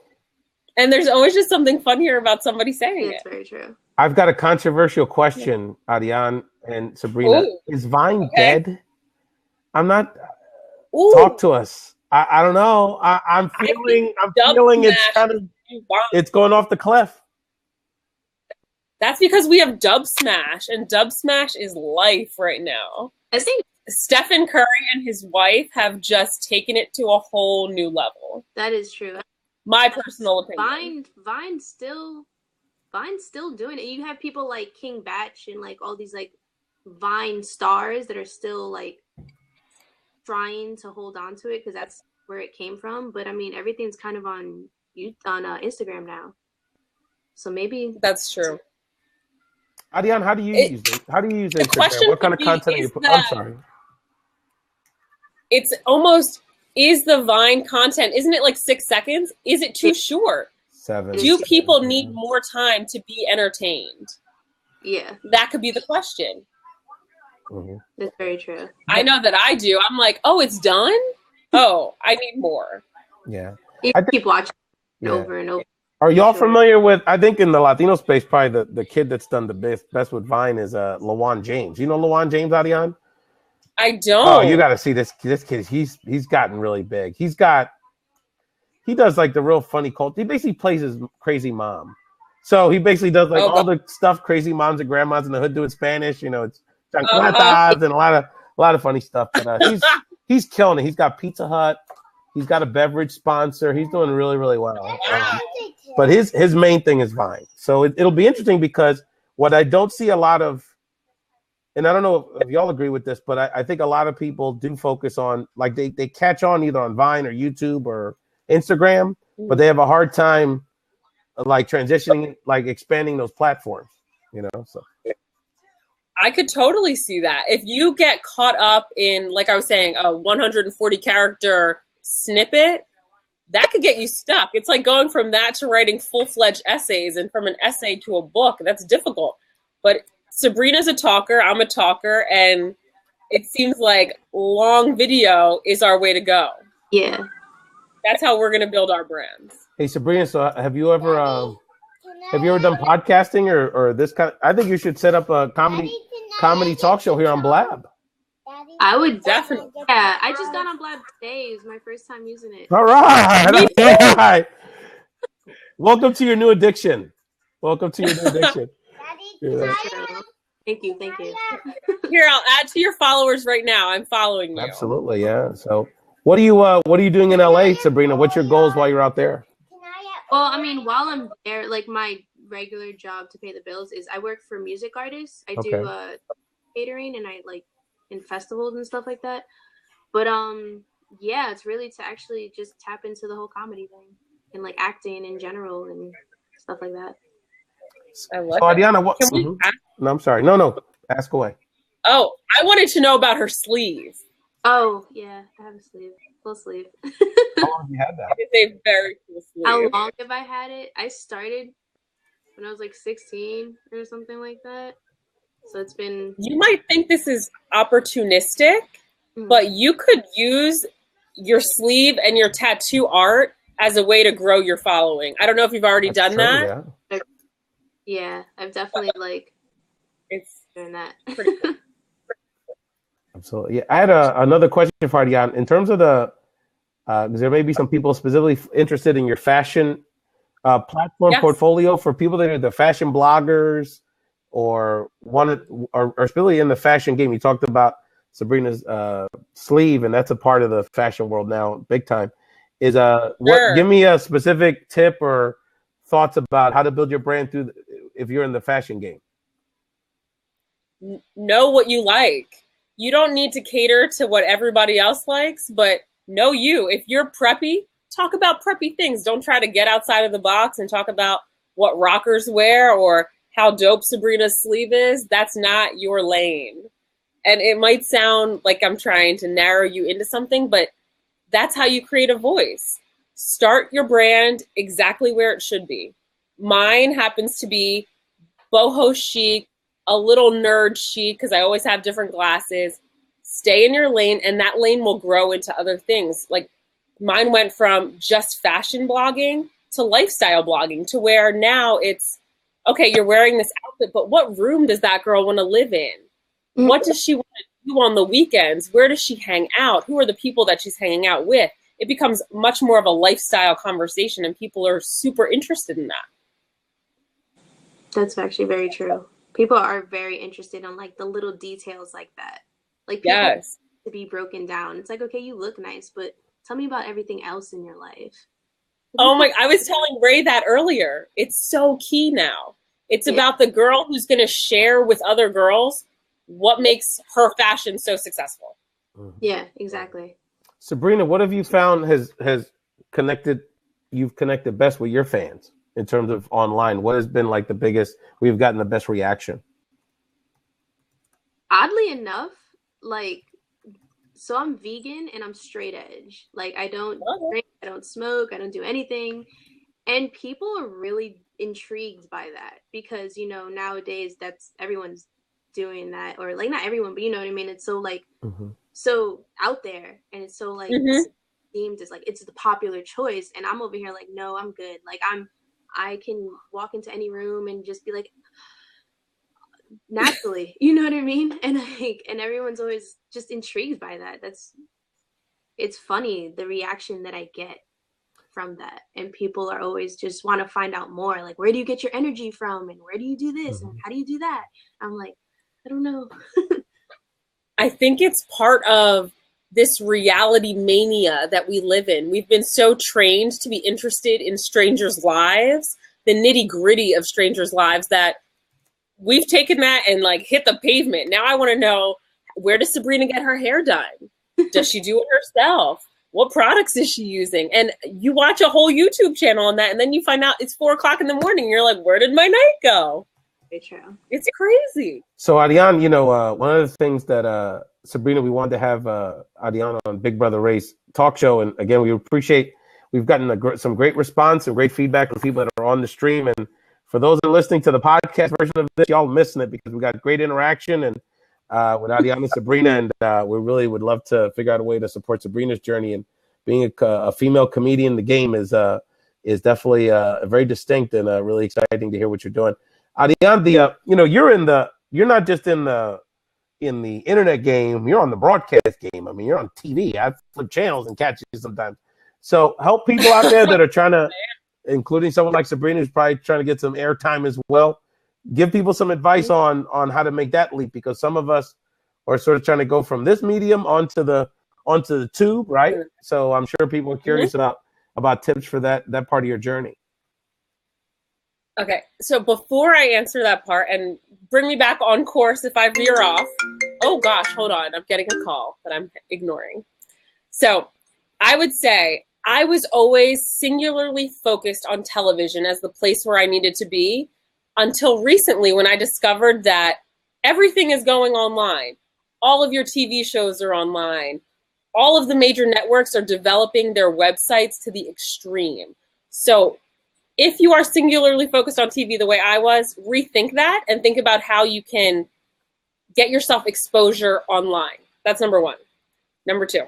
And there's always just something funnier about somebody saying it. That's very true. I've got a controversial question, Ariane and Sabrina. Ooh. Is Vine dead? I'm not. Talk to us. I don't know. I'm feeling it's kind of, it's going off the cliff. That's because we have Dub Smash, and Dub Smash is life right now. I think Stephen Curry and his wife have just taken it to a whole new level. That is true. My personal opinion. Vine's still doing it. You have people like King Batch and like all these like Vine stars that are still like trying to hold on to it because that's where it came from. But I mean, everything's kind of on Instagram now, so maybe that's true. Ariane, how do you use it? How do you use Instagram? What kind of content are you putting? I'm sorry. It's almost, is the Vine content, isn't it like 6 seconds? Is it too short? 7. Do people need more time to be entertained? Yeah. That could be the question. Mm-hmm. That's very true. I know that I do. I'm like, oh, it's done? Oh, I need more. Yeah. You keep watching over and over. Are y'all familiar with, I think in the Latino space, probably the kid that's done the best with Vine is LaJuan James. You know LaJuan James, Ariane? I don't. Oh, you got to see this kid. He's gotten really big. He does like the real funny cult. He basically plays his crazy mom. So he basically does like all the stuff crazy moms and grandmas in the hood do in Spanish. You know, it's chancletas and a lot of funny stuff. But he's killing it. He's got Pizza Hut. He's got a beverage sponsor. He's doing really, really well. But his main thing is Vine. So it'll be interesting because what I don't see a lot of, and I don't know if y'all agree with this, but I think a lot of people do focus on, like they catch on either on Vine or YouTube or Instagram, but they have a hard time like transitioning, like expanding those platforms, you know? So I could totally see that. If you get caught up in, like I was saying, a 140 character snippet, that could get you stuck. It's like going from that to writing full-fledged essays, and from an essay to a book. That's difficult. But Sabrina's a talker, I'm a talker, and it seems like long video is our way to go. Yeah. That's how we're going to build our brands. Hey, Sabrina, so have you ever done podcasting or this kind? I think you should set up a comedy talk show here on Blab. I would definitely. Yeah, I just got on Blab today. It was my first time using it. All right. All right. Welcome to your new addiction. Yeah. Thank you. Here, I'll add to your followers right now. I'm following you. Absolutely, yeah. So, what are you doing in LA, Sabrina? What's your goals while you're out there? Well, I mean, while I'm there, like my regular job to pay the bills is I work for music artists. I do catering and I like in festivals and stuff like that. But yeah, it's really to actually just tap into the whole comedy thing and like acting in general and stuff like that. I love Ariana, what? No, I'm sorry. No. Ask away. Oh, I wanted to know about her sleeve. Oh, yeah. I have a sleeve. Full sleeve. How long have you had that? It's a very cool sleeve. How long have I had it? I started when I was like 16 or something like that. So it's been... You might think this is opportunistic, but you could use your sleeve and your tattoo art as a way to grow your following. I don't know if you've already done that. Yeah, I've definitely it's doing that. Pretty cool. Absolutely. Yeah, I had another question for Ariane. In terms of because there may be some people specifically interested in your fashion platform portfolio for people that are the fashion bloggers or specifically in the fashion game. You talked about Sabrina's sleeve, and that's a part of the fashion world now, big time. Give me a specific tip or thoughts about how to build your brand if you're in the fashion game. Know what you like. You don't need to cater to what everybody else likes, but know you. If you're preppy, talk about preppy things. Don't try to get outside of the box and talk about what rockers wear or how dope Sabrina's sleeve is. That's not your lane. And it might sound like I'm trying to narrow you into something, but that's how you create a voice. Start your brand exactly where it should be. Mine happens to be boho chic, a little nerd chic, because I always have different glasses. Stay in your lane, and that lane will grow into other things. Like mine went from just fashion blogging to lifestyle blogging to where now it's, okay, you're wearing this outfit, but what room does that girl want to live in? What does she want to do on the weekends? Where does she hang out? Who are the people that she's hanging out with? It becomes much more of a lifestyle conversation, and people are super interested in that. That's actually very true. People are very interested in like the little details like that. Like people to be broken down. It's like, okay, you look nice, but tell me about everything else in your life. Oh my, I was telling Ray that earlier. It's so key now. It's about the girl who's going to share with other girls what makes her fashion so successful. Yeah, exactly. Sabrina, what have you found has you've connected best with your fans in terms of online? What has been like the biggest, we've gotten the best reaction? Oddly enough, like, so I'm vegan and I'm straight edge. Like I don't drink, I don't smoke, I don't do anything. And people are really intrigued by that because, you know, nowadays that's everyone's doing that, or like not everyone, but you know what I mean? It's so like, so out there, and it's so like deemed as like, it's the popular choice. And I'm over here like, no, I'm good. Like I can walk into any room and just be like, naturally, you know what I mean? And like, and everyone's always just intrigued by that. It's funny the reaction that I get from that, and people are always just want to find out more. Like, where do you get your energy from, and where do you do this, and how do you do that? I'm like, I don't know. I think it's part of this reality mania that we live in. We've been so trained to be interested in strangers' lives, the nitty gritty of strangers' lives, that we've taken that and like hit the pavement. Now I want to know, where does Sabrina get her hair done? Does she do it herself? What products is she using? And you watch a whole YouTube channel on that, and then you find out it's 4:00 in the morning. You're like, where did my night go? Very true. It's crazy. So Ariane, one of the things that Sabrina, we wanted to have Ariane on Big Brother Race talk show, and again, we appreciate. We've gotten some great response and great feedback from people that are on the stream, and for those that are listening to the podcast version of this, y'all missing it because we got great interaction and with Ariane and Sabrina, and we really would love to figure out a way to support Sabrina's journey. And being a female comedian in the game is definitely very distinct and really exciting to hear what you're doing. Ariane, you're not just in the internet game, you're on the broadcast game. I mean, you're on TV. I flip channels and catch you sometimes. So help people out there that are trying to, including someone like Sabrina, who's probably trying to get some airtime as well. Give people some advice on how to make that leap, because some of us are sort of trying to go from this medium onto the tube, right? So I'm sure people are curious about tips for that part of your journey. Okay, so before I answer that part, and bring me back on course if I veer off. Oh gosh, hold on, I'm getting a call that I'm ignoring. So I would say I was always singularly focused on television as the place where I needed to be, until recently when I discovered that everything is going online. All of your TV shows are online. All of the major networks are developing their websites to the extreme. So if you are singularly focused on TV the way I was, rethink that and think about how you can get yourself exposure online. That's number one. Number two,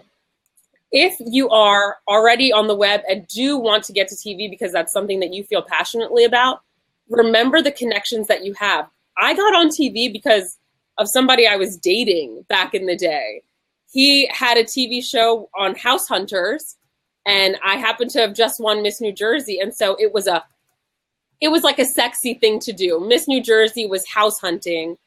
if you are already on the web and do want to get to TV because that's something that you feel passionately about, remember the connections that you have. I got on TV because of somebody I was dating back in the day. He had a TV show on House Hunters, and I happened to have just won Miss New Jersey. And so it was like a sexy thing to do. Miss New Jersey was house hunting,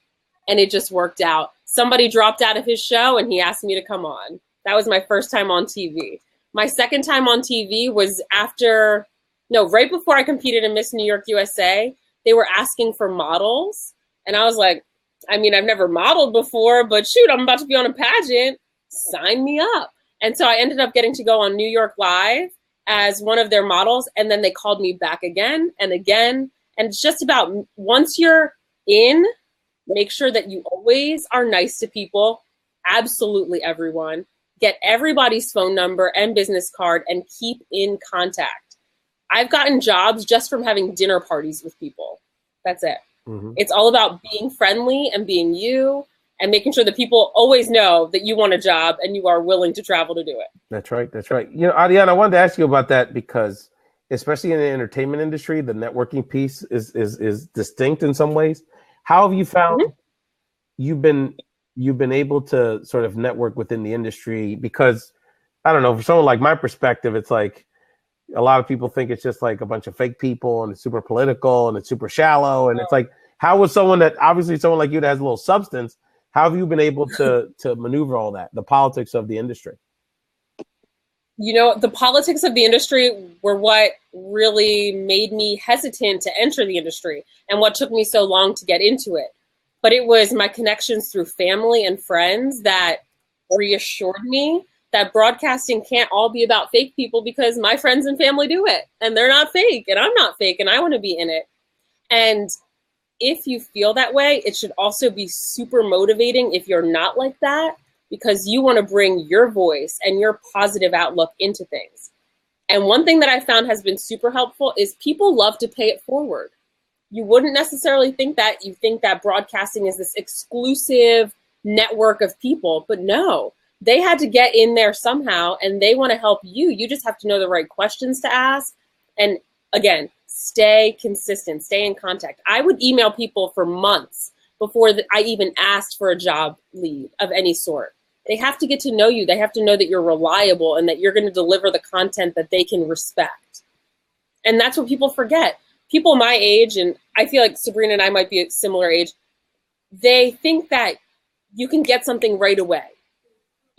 and it just worked out. Somebody dropped out of his show, and he asked me to come on. That was my first time on TV. My second time on TV was right before I competed in Miss New York USA. They were asking for models. And I was like, I mean, I've never modeled before, but shoot, I'm about to be on a pageant. Sign me up. And so I ended up getting to go on New York Live as one of their models. And then they called me back again and again. And it's just about, once you're in, make sure that you always are nice to people. Absolutely everyone. Get everybody's phone number and business card and keep in contact. I've gotten jobs just from having dinner parties with people. That's it. Mm-hmm. It's all about being friendly and being you and making sure that people always know that you want a job and you are willing to travel to do it. That's right. That's right. Ariane, I wanted to ask you about that because especially in the entertainment industry, the networking piece is distinct in some ways. How have you found you've been able to sort of network within the industry? Because I don't know, for someone like my perspective, it's like a lot of people think it's just like a bunch of fake people and it's super political and it's super shallow. And it's like, how was someone like you that has a little substance, how have you been able to maneuver all that, the politics of the industry? The politics of the industry were what really made me hesitant to enter the industry and what took me so long to get into it. But it was my connections through family and friends that reassured me that broadcasting can't all be about fake people, because my friends and family do it and they're not fake and I'm not fake and I want to be in it. And if you feel that way, it should also be super motivating if you're not like that, because you want to bring your voice and your positive outlook into things. And one thing that I found has been super helpful is people love to pay it forward. You wouldn't necessarily think that. You think that broadcasting is this exclusive network of people, but no, they had to get in there somehow and they want to help you. You just have to know the right questions to ask. And again, stay consistent, stay in contact. I would email people for months before I even asked for a job lead of any sort. They have to get to know you. They have to know that you're reliable and that you're going to deliver the content that they can respect. And that's what people forget. People my age, and I feel like Sabrina and I might be a similar age, they think that you can get something right away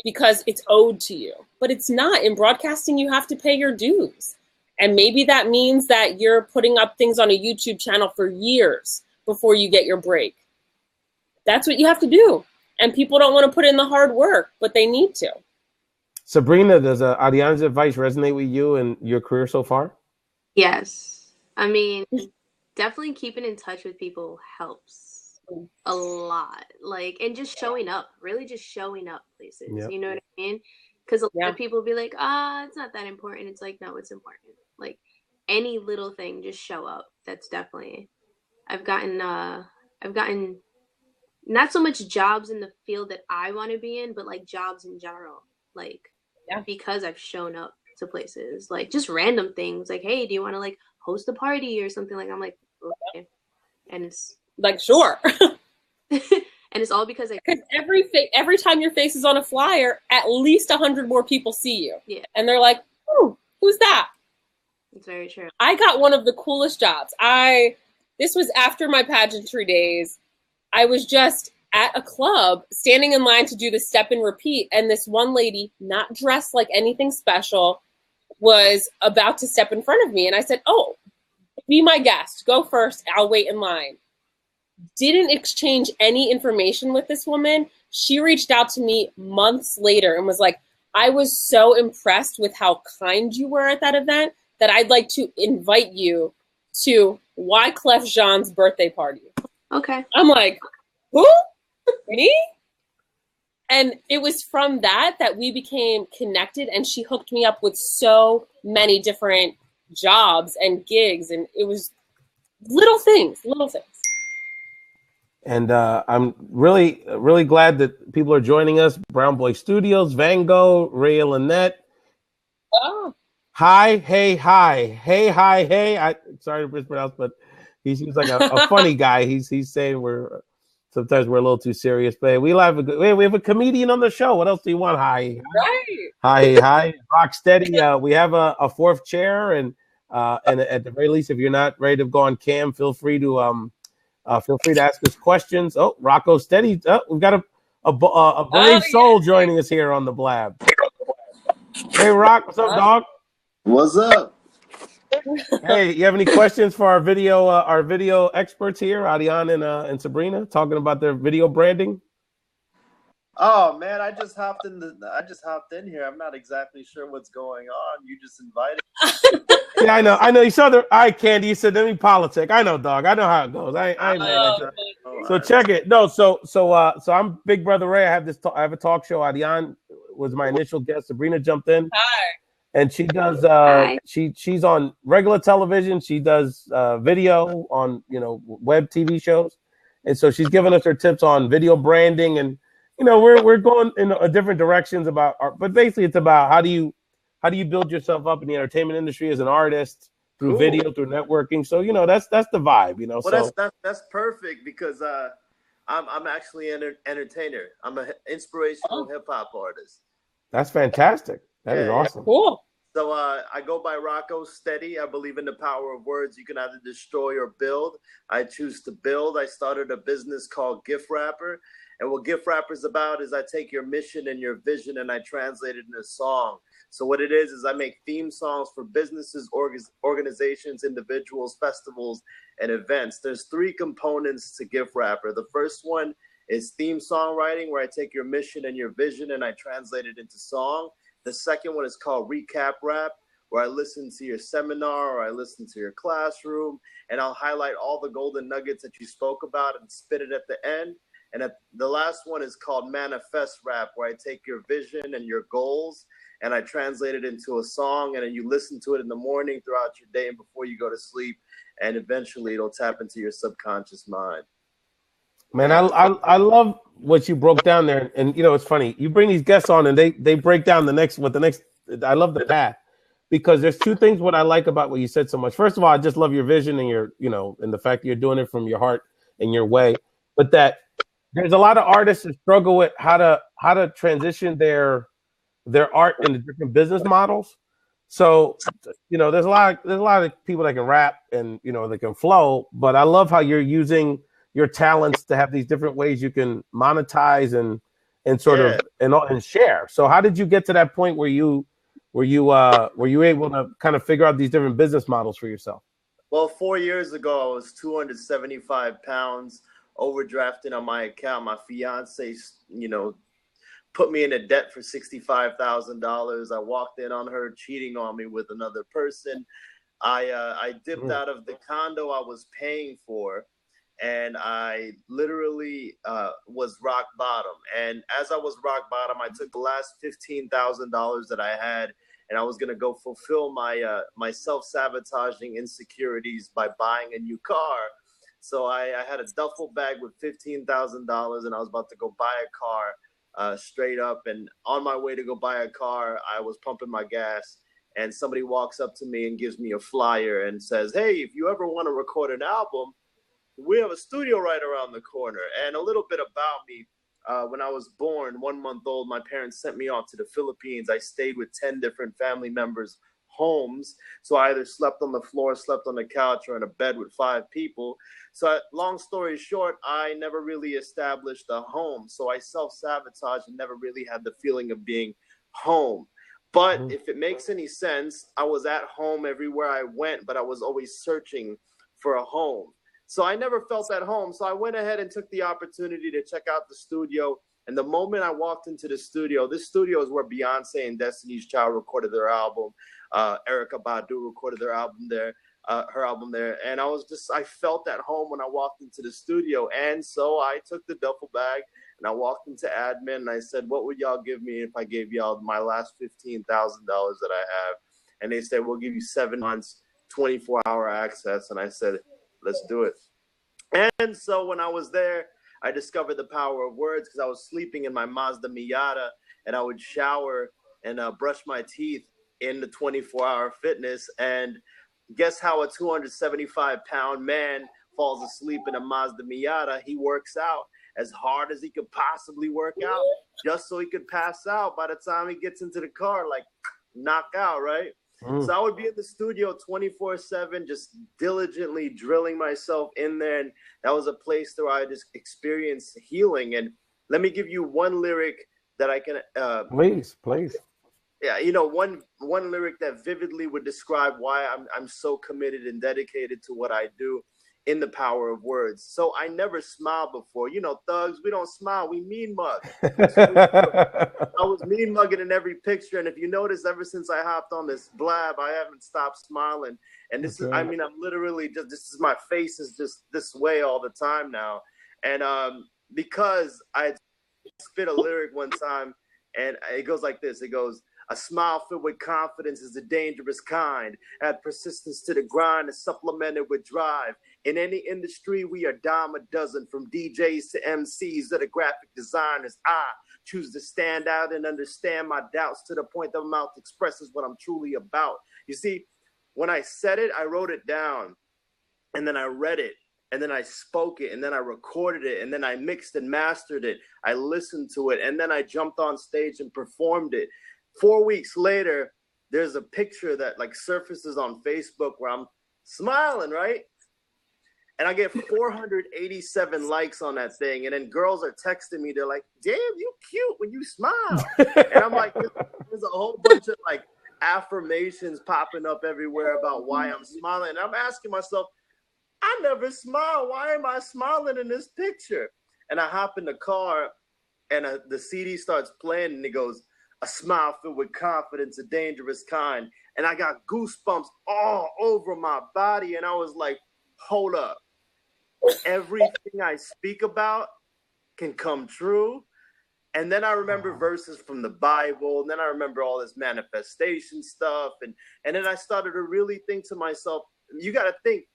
because it's owed to you. But it's not. In broadcasting, you have to pay your dues. And maybe that means that you're putting up things on a YouTube channel for years before you get your break. That's what you have to do. And people don't want to put in the hard work, but they need to. Sabrina, does Ariane's advice resonate with you and your career so far? Yes. I mean, definitely keeping in touch with people helps a lot. Like, and just showing up, really just showing up places. Yeah. You know what I mean? Because a lot Yeah. of people be like, it's not that important. It's like, no, it's important. Like any little thing, just show up. That's definitely. I've gotten not so much jobs in the field that I want to be in, but like jobs in general. Like, Yeah. because I've shown up to places, like just random things, like, hey, do you want to like host a party or something? Like, I'm like, okay, and it's Like, sure. and it's all because I. Because every time your face is on a flyer, at least 100 more people see you. Yeah, And they're like, oh, who's that? it's very true. I got one of the coolest jobs. This was after my pageantry days. I was just at a club standing in line to do the step and repeat. And this one lady, not dressed like anything special, was about to step in front of me. And I said, oh, be my guest. Go first. I'll wait in line. Didn't exchange any information with this woman. She reached out to me months later and was like, I was so impressed with how kind you were at that event that I'd like to invite you to Wyclef Jean's birthday party. Okay. I'm like, who? Me? And it was from that we became connected, and she hooked me up with so many different jobs and gigs, and it was little things. And I'm really, really glad that people are joining us. Brown Boy Studios, Van Gogh, Ray Lynette. Oh. Hi, hey, hi, hey, hi, hey. Sorry to mispronounce, but he seems like a funny guy. He's saying sometimes we're a little too serious, but we have a comedian on the show. What else do you want? Hi, Right. hi, rock steady. We have a fourth chair, and at the very least, if you're not ready to go on cam, feel free to ask us questions. Oh, Rocco Steady. We've got a brave soul joining us here on the Blab. Hey, Rock, what's up, dog? What's up? Hey, you have any questions for our video experts here, Ariane and Sabrina, talking about their video branding? Oh man, I just hopped in here. I'm not exactly sure what's going on. You just invited me. Yeah, I know. You saw the eye candy. You said, "Let me politic." I know, dog. I know how it goes. I know. So check it. No, so I'm Big Brother Ray. I have a talk show. Ariane was my initial guest. Sabrina jumped in. Hi. And she does she's on regular television. She does video on web TV shows, and so she's giving us her tips on video branding. And we're going in different directions about art, but basically it's about how do you build yourself up in the entertainment industry as an artist through video, through networking. So that's the vibe. Well, so that's perfect because I'm actually an entertainer. I'm an inspirational hip hop artist. That's fantastic. That is awesome. Cool. So I go by Rocco Steady. I believe in the power of words. You can either destroy or build. I choose to build. I started a business called Gift Wrapper. And what Gift Wrapper is about is I take your mission and your vision and I translate it into a song. So what it is I make theme songs for businesses, organizations, individuals, festivals, and events. There's 3 components to Gift Wrapper. The first one is theme songwriting, where I take your mission and your vision and I translate it into song. The second one is called Recap Rap, where I listen to your seminar or I listen to your classroom, and I'll highlight all the golden nuggets that you spoke about and spit it at the end. And the last one is called Manifest Rap, where I take your vision and your goals and I translate it into a song, and then you listen to it in the morning, throughout your day, and before you go to sleep, and eventually it'll tap into your subconscious mind. Man, I love what you broke down there, and it's funny. You bring these guests on, and they break down the next. I love the path, because there's 2 things what I like about what you said so much. First of all, I just love your vision and your and the fact that you're doing it from your heart and your way. But that there's a lot of artists that struggle with how to transition their art into different business models. So there's a lot of people that can rap and they can flow, but I love how you're using your talents to have these different ways you can monetize and sort of and share. So how did you get to that point where you were you able to kind of figure out these different business models for yourself? Well, 4 years ago, I was 275 pounds, overdrafted on my account. My fiance, put me in a debt for $65,000. I walked in on her cheating on me with another person. I dipped out of the condo I was paying for, and I literally was rock bottom. And as I was rock bottom, I took the last $15,000 that I had, and I was gonna go fulfill my my self-sabotaging insecurities by buying a new car. So I had a duffel bag with $15,000, and I was about to go buy a car straight up. And on my way to go buy a car, I was pumping my gas, and somebody walks up to me and gives me a flyer and says, "Hey, if you ever want to record an album, we have a studio right around the corner." And a little bit about me. When I was born, 1 month old, my parents sent me off to the Philippines. I stayed with 10 different family members' homes. So I either slept on the floor, slept on the couch, or in a bed with 5 people. So long story short, I never really established a home. So I self-sabotaged and never really had the feeling of being home. But if it makes any sense, I was at home everywhere I went, but I was always searching for a home. So I never felt at home. So I went ahead and took the opportunity to check out the studio. And the moment I walked into the studio, this studio is where Beyonce and Destiny's Child recorded their album. Erykah Badu recorded their album there, her album there. And I felt at home when I walked into the studio. And so I took the duffel bag and I walked into admin and I said, "What would y'all give me if I gave y'all my last $15,000 that I have?" And they said, "We'll give you 7 months, 24-hour access." And I said, "Let's do it." And so when I was there, I discovered the power of words because I was sleeping in my Mazda Miata, and I would shower and brush my teeth in the 24-hour fitness. And guess how a 275-pound man falls asleep in a Mazda Miata? He works out as hard as he could possibly work out just so he could pass out by the time he gets into the car, like knock out, right? So I would be in the studio 24/7, just diligently drilling myself in there. And that was a place where I just experienced healing. And let me give you one lyric that I can... Please. Yeah, you know, one lyric that vividly would describe why I'm so committed and dedicated to what I do in the power of words. So I never smiled before. You know, thugs, we don't smile, we mean mug. I was mean mugging in every picture. And if you notice, ever since I hopped on this blab, I haven't stopped smiling. And this is, I mean, I'm literally just, my face is just this way all the time now. And because I spit a lyric one time and it goes like this, it goes, "A smile filled with confidence is a dangerous kind. Add persistence to the grind and supplement it with drive. In any industry, we are dime a dozen, from DJs to MCs to the graphic designers. I choose to stand out and understand my doubts to the point that my mouth expresses what I'm truly about." You see, when I said it, I wrote it down, and then I read it, and then I spoke it, and then I recorded it, and then I mixed and mastered it. I listened to it, and then I jumped on stage and performed it. 4 weeks later, there's a picture that like surfaces on Facebook where I'm smiling, right? And I get 487 likes on that thing. And then girls are texting me. They're like, "Damn, you cute when you smile." And I'm like, there's a whole bunch of like affirmations popping up everywhere about why I'm smiling. And I'm asking myself, I never smile. Why am I smiling in this picture? And I hop in the car and the CD starts playing and it goes, "A smile filled with confidence, a dangerous kind." And I got goosebumps all over my body. And I was like, hold up. Everything I speak about can come true. And then I remember verses from the Bible. And then I remember all this manifestation stuff. And then I started to really think to myself, you got to think,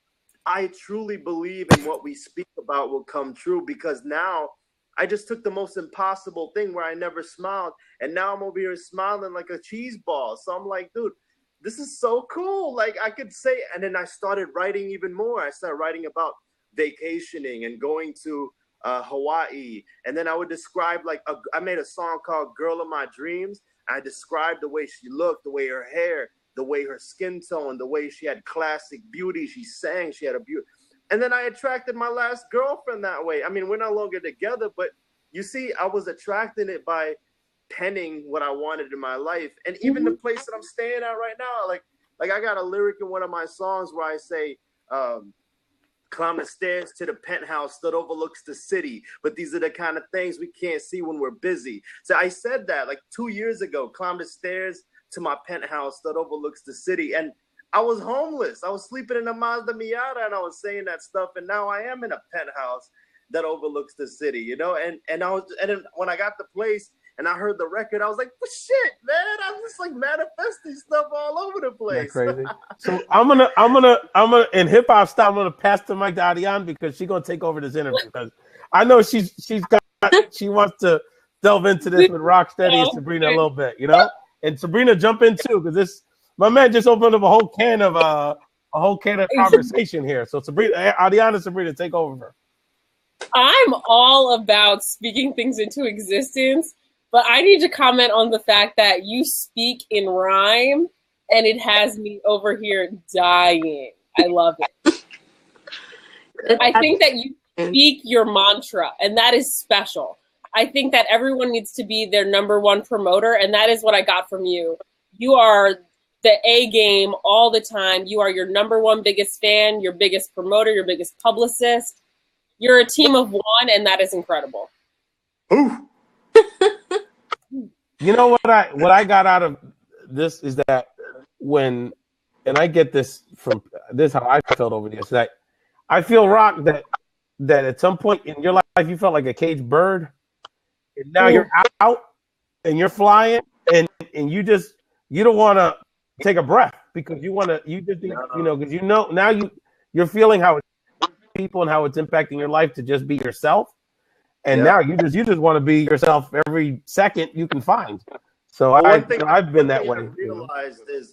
I truly believe in what we speak about will come true, because now I just took the most impossible thing where I never smiled, and now I'm over here smiling like a cheese ball. So I'm like, dude, this is so cool. Like I could say, and then I started writing even more. I started writing about vacationing and going to Hawaii. And then I would describe I made a song called "Girl of My Dreams." I described the way she looked, the way her hair, the way her skin tone, the way she had classic beauty. She sang, she had a beauty. And then I attracted my last girlfriend that way. I mean, we're no longer together, but you see, I was attracting it by penning what I wanted in my life. And even the place that I'm staying at right now, like I got a lyric in one of my songs where I say, "Climb the stairs to the penthouse that overlooks the city. But these are the kind of things we can't see when we're busy." So I said that like 2 years ago, climb the stairs to my penthouse that overlooks the city. And I was homeless. I was sleeping in a Mazda Miata, and I was saying that stuff. And now I am in a penthouse that overlooks the city, you know. And then when I got the place and I heard the record, I was like, well, shit, man, I'm just like manifesting stuff all over the place. That's crazy. So I'm gonna in hip hop style, I'm gonna pass the mic to Ariane because she's gonna take over this interview because I know she wants to delve into this with Rocksteady and Sabrina a little bit, you know. And Sabrina, jump in too because my man just opened up a whole can of conversation here. So Sabrina, Ariane and Sabrina, take over. I'm all about speaking things into existence, but I need to comment on the fact that you speak in rhyme, and it has me over here dying. I love it. I think that you speak your mantra, and that is special. I think that everyone needs to be their number one promoter, and that is what I got from you. You are the A game all the time. You are your number one biggest fan, your biggest promoter, your biggest publicist. You're a team of one, and that is incredible. Ooh. You know what I got out of this is that and I get this from this how I felt over this, that I feel, Rock, that at some point in your life you felt like a caged bird, and now you're out and you're flying, and you don't want to take a breath because you just because now you're feeling how it's people and how it's impacting your life to just be yourself. And now you just want to be yourself every second you can find. So I've been that way.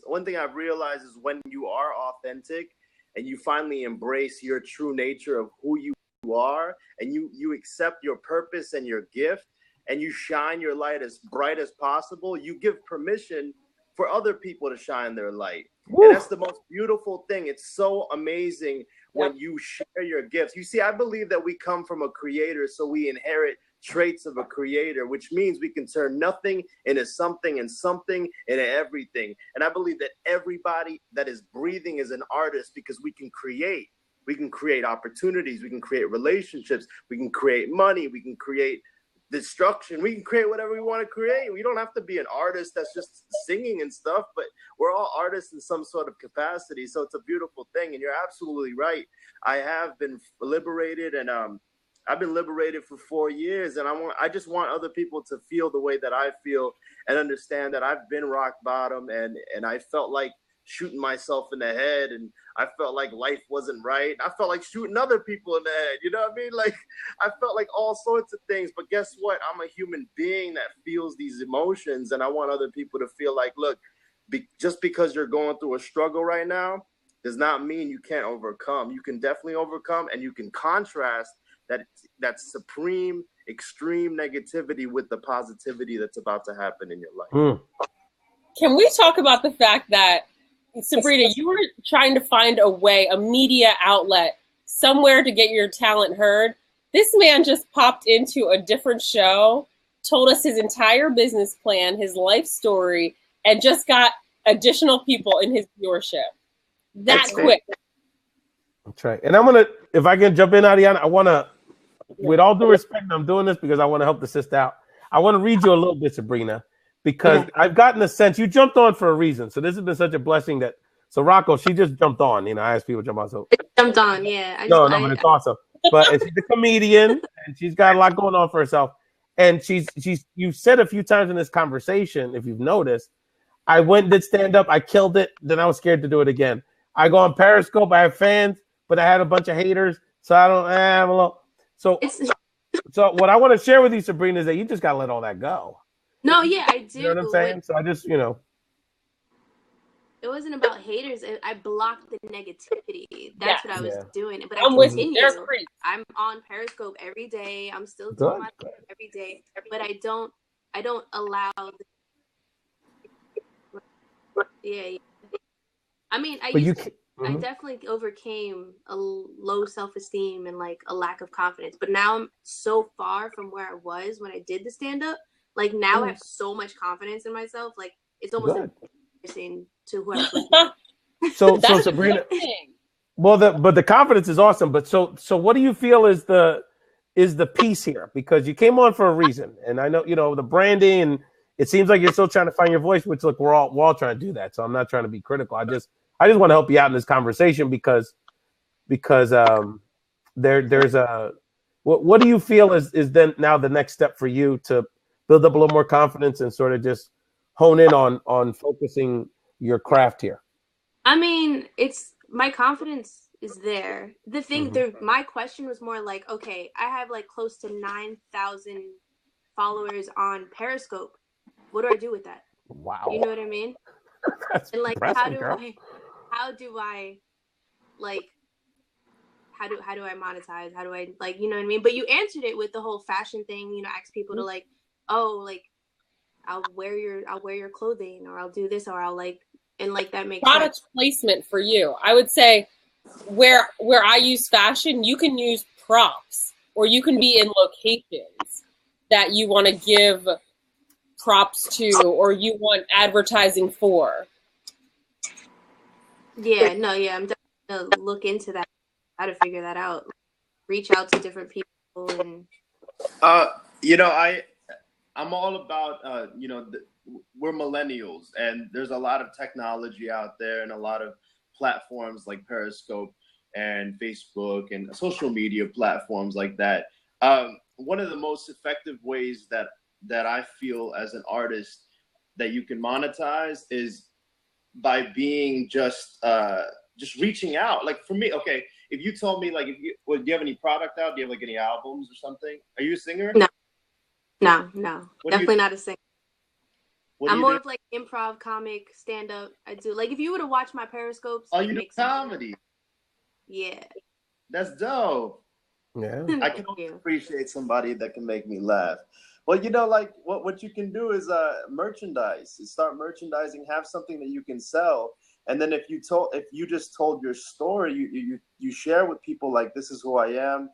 One thing I've realized is when you are authentic and you finally embrace your true nature of who you are, and you accept your purpose and your gift, and you shine your light as bright as possible, you give permission for other people to shine their light. Woo. And that's the most beautiful thing. It's so amazing when you share your gifts. You see, I believe that we come from a creator, so we inherit traits of a creator, which means we can turn nothing into something and something into everything. And I believe that everybody that is breathing is an artist because we can create. We can create opportunities. We can create relationships. We can create money. We can create destruction. We can create whatever we want to create. We don't have to be an artist that's just singing and stuff, but we're all artists in some sort of capacity. So it's a beautiful thing. And you're absolutely right. I have been liberated, and I've been liberated for 4 years, and I just want other people to feel the way that I feel and understand that I've been rock bottom, and I felt like shooting myself in the head, and I felt like life wasn't right. I felt like shooting other people in the head. You know what I mean? Like, I felt like all sorts of things. But guess what? I'm a human being that feels these emotions, and I want other people to feel like, look, just because you're going through a struggle right now does not mean you can't overcome. You can definitely overcome, and you can contrast that supreme, extreme negativity with the positivity that's about to happen in your life. Can we talk about the fact that, Sabrina, you were trying to find a way, a media outlet, somewhere to get your talent heard? This man just popped into a different show, told us his entire business plan, his life story, and just got additional people in his viewership. That's quick. That's right. And if I can jump in, Ariane, I want to, with all due respect, I'm doing this because I want to help the sister out. I want to read you a little bit, Sabrina, because I've gotten a sense you jumped on for a reason. So this has been such a blessing that. So Rocco, she just jumped on. You know, I asked people to jump on. So jumped on, yeah. But it's awesome. But she's a comedian, and she's got a lot going on for herself. And you said a few times in this conversation, if you've noticed, I went and did stand up. I killed it. Then I was scared to do it again. I go on Periscope. I have fans, but I had a bunch of haters. So I don't. I'm a little. So what I want to share with you, Sabrina, is that you just got to let all that go. No, yeah, I do. You know what I'm saying? So I just, It wasn't about haters. I blocked the negativity. That's what I was doing. But I'm with you. I'm on Periscope every day. I'm still doing my thing every day. But I don't allow. I mean, I definitely overcame a low self-esteem and like a lack of confidence. But now I'm so far from where I was when I did the stand-up. Like now I have so much confidence in myself. Like it's almost embarrassing to who I was. So Sabrina, but the confidence is awesome. But so what do you feel is the piece here? Because you came on for a reason, and I know the branding, and it seems like you're still trying to find your voice. Which look, we're all trying to do that. So I'm not trying to be critical. I just want to help you out in this conversation because there's a what do you feel is then now the next step for you to build up a little more confidence and sort of just hone in on focusing your craft here? I mean, it's my confidence is there. The thing, my question was more like, okay, I have like close to 9,000 followers on Periscope. What do I do with that? Wow. You know what I mean? That's and like, impressive, how do girl. I like, how do I monetize? How do I like, you know what I mean? But you answered it with the whole fashion thing, you know, ask people to like, oh, like I'll wear your clothing, or I'll do this, or I'll like, and like that makes product sense. placement for you. I would say where I use fashion, you can use props, or you can be in locations that you want to give props to, or you want advertising for. Yeah, no, yeah, I'm definitely gonna look into that, how to figure that out. Reach out to different people and you know, I'm all about you know, we're millennials, and there's a lot of technology out there and a lot of platforms like Periscope and Facebook and social media platforms like that. One of the most effective ways that I feel as an artist that you can monetize is by being just reaching out. Like for me, okay, if you told me like, do you have any product out? Do you have like any albums or something? Are you a singer? No, definitely not a singer. I'm more of like improv, comic, stand up. I do like, if you were to watch my Periscopes. Oh, you do comedy? Yeah, that's dope. Yeah, I can appreciate somebody that can make me laugh. Well, you know, like what you can do is merchandise. Start merchandising. Have something that you can sell, and then if you just told your story, you share with people like, this is who I am,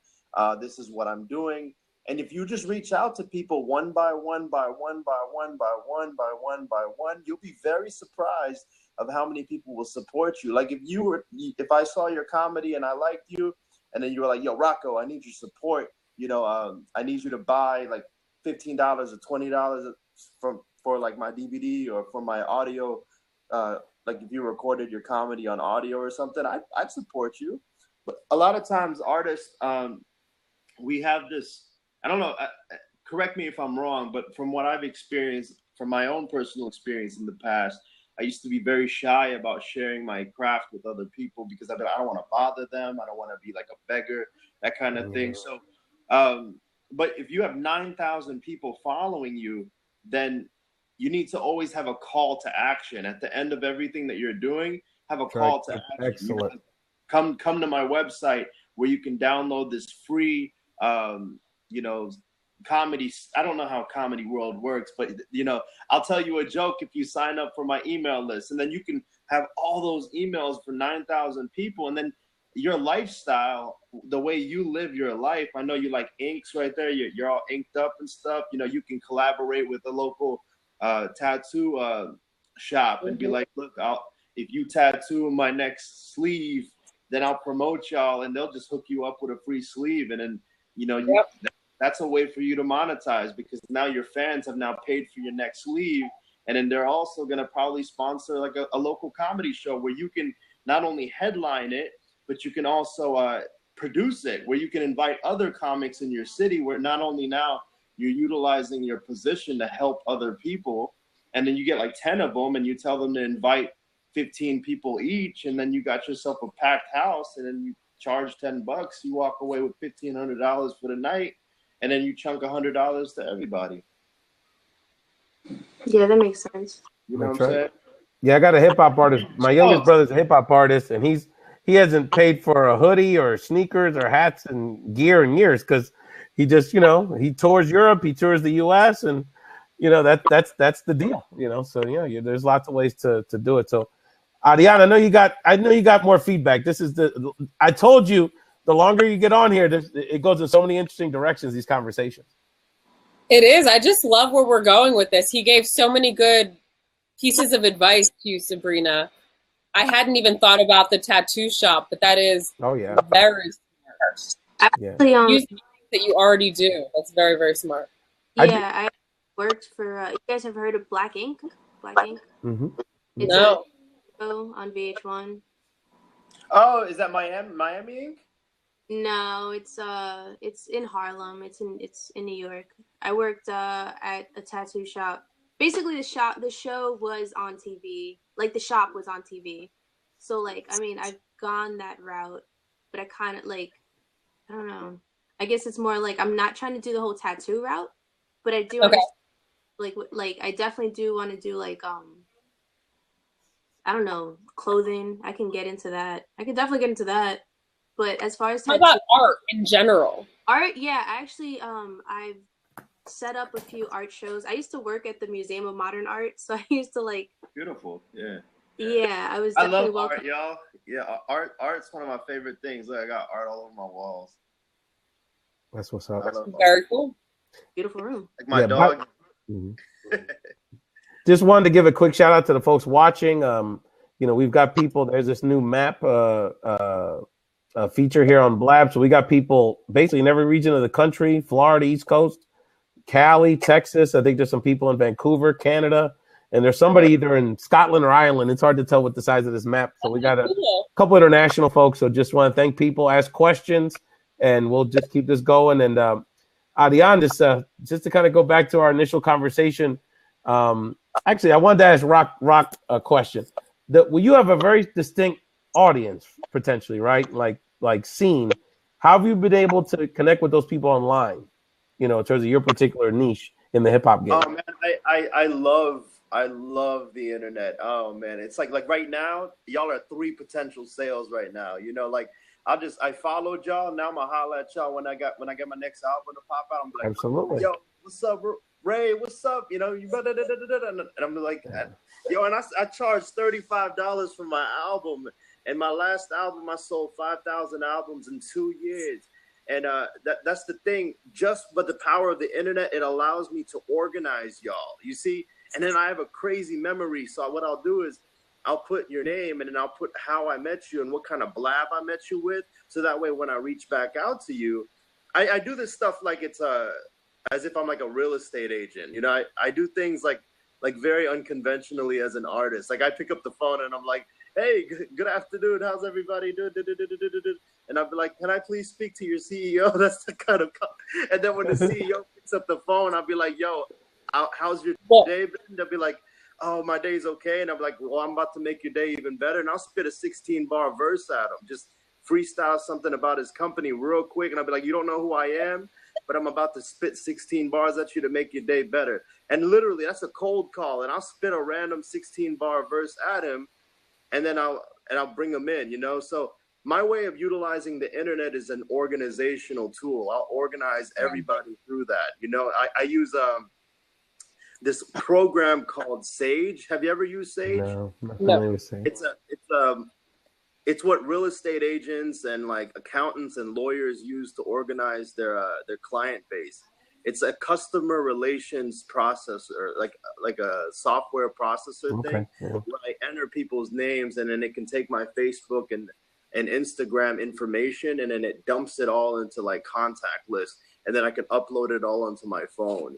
this is what I'm doing, and if you just reach out to people one by one, you'll be very surprised of how many people will support you. Like if I saw your comedy and I liked you, and then you were like, yo, Rocco, I need your support. You know, I need you to buy like $15 or $20 for like my DVD or for my audio. Like if you recorded your comedy on audio or something, I'd support you. But a lot of times artists, we have this, I don't know, correct me if I'm wrong, but from what I've experienced, from my own personal experience in the past, I used to be very shy about sharing my craft with other people because I don't want to bother them. I don't want to be like a beggar, that kind of thing. So, but if you have 9,000 people following you, then you need to always have a call to action. At the end of everything that you're doing, have a call to action. Excellent. Come to my website where you can download this free, you know, comedy. I don't know how comedy world works, but you know, I'll tell you a joke if you sign up for my email list, and then you can have all those emails for 9,000 people, and then your lifestyle, the way you live your life. I know you like inks right there. You're all inked up and stuff. You know, you can collaborate with a local tattoo shop and be like, look, if you tattoo my next sleeve, then I'll promote y'all, and they'll just hook you up with a free sleeve, and then you know that's a way for you to monetize, because now your fans have now paid for your next sleeve, and then they're also going to probably sponsor like a local comedy show where you can not only headline it, but you can also produce it, where you can invite other comics in your city, where not only now you're utilizing your position to help other people, and then you get like 10 of them and you tell them to invite 15 people each, and then you got yourself a packed house, and then you charge $10, you walk away with $1,500 for the night, and then you chunk $100 to everybody. Yeah, that makes sense. You know what I'm saying? Yeah, I got a hip hop artist. My youngest brother's a hip hop artist, and he hasn't paid for a hoodie or sneakers or hats and gear in years, because he just, you know, he tours Europe, he tours the U.S., and you know that's the deal, you know. So yeah, there's lots of ways to do it. So Ariane, I know you got more feedback. I told you, the longer you get on here, it goes in so many interesting directions, these conversations. It is. I just love where we're going with this. He gave so many good pieces of advice to you, Sabrina. I hadn't even thought about the tattoo shop, but that is very smart. Actually, use the things that you already do. That's very, very smart. Yeah, I worked for. You guys have heard of Black Ink? Black Ink. Mm-hmm. It's no. Oh, on VH1. Oh, is that Miami Ink? No, it's in Harlem. It's in New York. I worked at a tattoo shop. Basically, the show was on TV. Like the shop was on TV. So like, I mean, I've gone that route, but I kind of like, I don't know. I guess it's more like I'm not trying to do the whole tattoo route, but I do Okay. understand. Like I definitely do want to do like I don't know, clothing. I can get into that. I can definitely get into that. But as far as How tattoo about art in general? art, yeah, actually, I've set up a few art shows. I used to work at the Museum of Modern Art, so I used to like. Beautiful. Yeah. Yeah, I was I definitely love welcome. art, y'all. Yeah, art's one of my favorite things. Look, I got art all over my walls. That's what's up. I love art. Very cool. Beautiful room. Like my dog. Just wanted to give a quick shout out to the folks watching. You know, we've got people. There's this new map feature here on Blab. So we got people basically in every region of the country: Florida, East Coast, Cali, Texas. I think there's some people in Vancouver, Canada, and there's somebody either in Scotland or Ireland. It's hard to tell with the size of this map. So we got a couple international folks. So just want to thank people, ask questions, and we'll just keep this going. And Ariane, just to kind of go back to our initial conversation. Actually, I wanted to ask Rock a question. Well, you have a very distinct audience potentially, right? Like scene. How have you been able to connect with those people online? You know, in terms of your particular niche in the hip hop game. Oh man, I love the internet. Oh man, it's like right now, y'all are 3 potential sales right now. You know, like I followed y'all. Now I'm gonna holler at y'all when I get my next album to pop out. I'm like, absolutely. Yo, what's up, Ray? What's up? You know, you better. And I'm like, yo, and I charged $35 for my album. And my last album, I sold 5,000 albums in 2 years. And that's the thing. But the power of the internet, it allows me to organize y'all. You see? And then I have a crazy memory. So what I'll do is I'll put your name and then I'll put how I met you and what kind of blab I met you with. So that way, when I reach back out to you, I do this stuff like it's as if I'm like a real estate agent. You know, I do things like very unconventionally as an artist. Like I pick up the phone and I'm like, hey, good afternoon. How's everybody doing? And I'll be like, can I please speak to your CEO? That's the kind of, and then when the CEO picks up the phone, I'll be like, yo, how's your day been? They'll be like, oh, my day's okay. And I'm like, well, I'm about to make your day even better. And I'll spit a 16-bar verse at him, just freestyle something about his company real quick. And I'll be like, you don't know who I am, but I'm about to spit 16 bars at you to make your day better. And literally, that's a cold call. And I'll spit a random 16-bar verse at him. And then I'll bring them in, you know? So my way of utilizing the internet is an organizational tool. I'll organize everybody through that. You know, I use this program called Sage. Have you ever used Sage? No, not familiar with Sage. It's what real estate agents and like accountants and lawyers use to organize their client base. It's a customer relations processor, like a software processor thing, where I enter people's names and then it can take my Facebook and Instagram information and then it dumps it all into like contact lists and then I can upload it all onto my phone.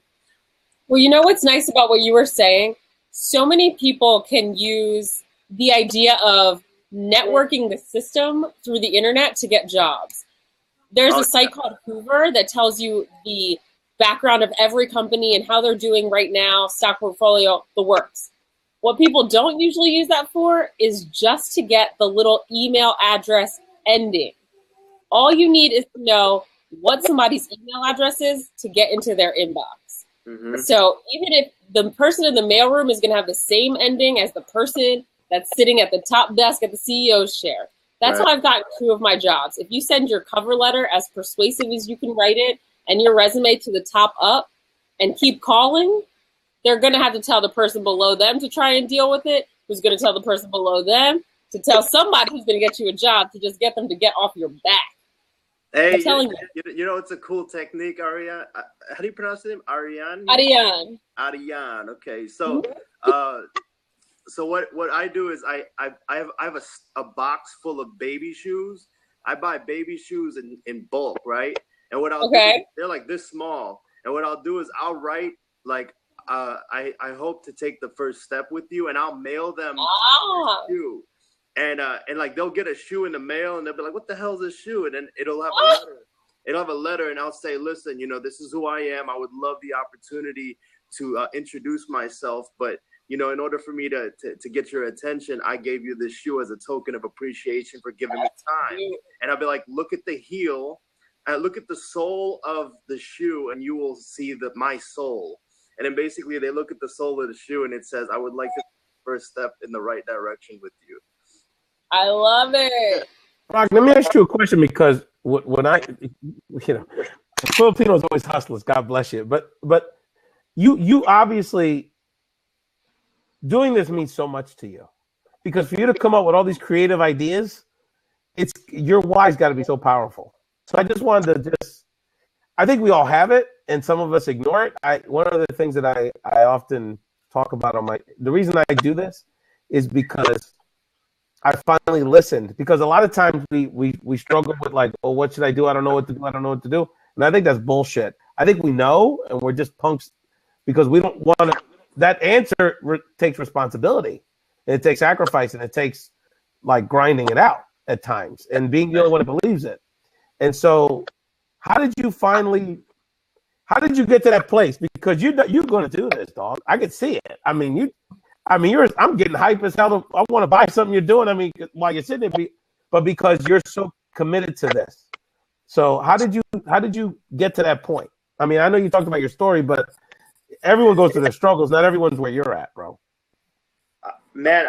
Well, you know what's nice about what you were saying? So many people can use the idea of networking the system through the internet to get jobs. There's a site called Hoover that tells you the background of every company and how they're doing right now, stock portfolio, the works. What people don't usually use that for is just to get the little email address ending. All you need is to know what somebody's email address is to get into their inbox. Mm-hmm. So even if the person in the mailroom is going to have the same ending as the person that's sitting at the top desk at the CEO's chair, that's how I've gotten 2 of my jobs. If you send your cover letter as persuasive as you can write it and your resume to the top up and keep calling, they're going to have to tell the person below them to try and deal with it, who's going to tell the person below them to tell somebody who's going to get you a job to just get them to get off your back. Hey, you know, it's a cool technique, Ariane. How do you pronounce the name? Ariane? Ariane. Okay. So, so what I do is I have a box full of baby shoes. I buy baby shoes in bulk, right? And what I'll do, they're like this small. And what I'll do is I'll write like I hope to take the first step with you, and I'll mail them a shoe. And like they'll get a shoe in the mail, and they'll be like, "What the hell is this shoe?" And then it'll have a letter. It'll have a letter, and I'll say, "Listen, this is who I am. I would love the opportunity to introduce myself, but in order for me to get your attention, I gave you this shoe as a token of appreciation for giving me time." And I'll be like, "Look at the heel, look at the sole of the shoe, and you will see my soul." And then basically, they look at the sole of the shoe, and it says, "I would like to take the first step in the right direction with you." I love it. Rock, let me ask you a question, because when Filipinos always hustlers, God bless you. But you obviously, doing this means so much to you, because for you to come up with all these creative ideas, your why's got to be so powerful. So I just wanted to I think we all have it, and some of us ignore it. One of the things that I often talk about the reason I do this is because I finally listened, because a lot of times we struggle with like, oh, what should I do? I don't know what to do. I don't know what to do. And I think that's bullshit. I think we know, and we're just punks because we don't want to. That answer takes responsibility. It takes sacrifice, and it takes like grinding it out at times and being the only one that believes it. And so how did you get to that place? Because you're going to do this, dog. I can see it. I'm getting hype as hell. I want to buy something you're doing. While you're sitting there, but because you're so committed to this. So how did you get to that point? I know you talked about your story, but everyone goes through their struggles. Not everyone's where you're at, bro. Man,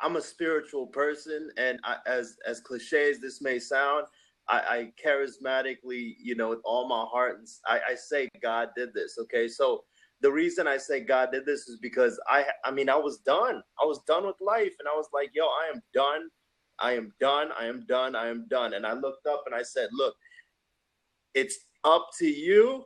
I'm a spiritual person, and as cliche as this may sound, I charismatically, with all my heart, and I say God did this. Okay, so the reason I say God did this is because I was done. I was done with life, and I was like, yo, I am done. I am done. I am done. I am done. And I looked up and I said, look, it's up to you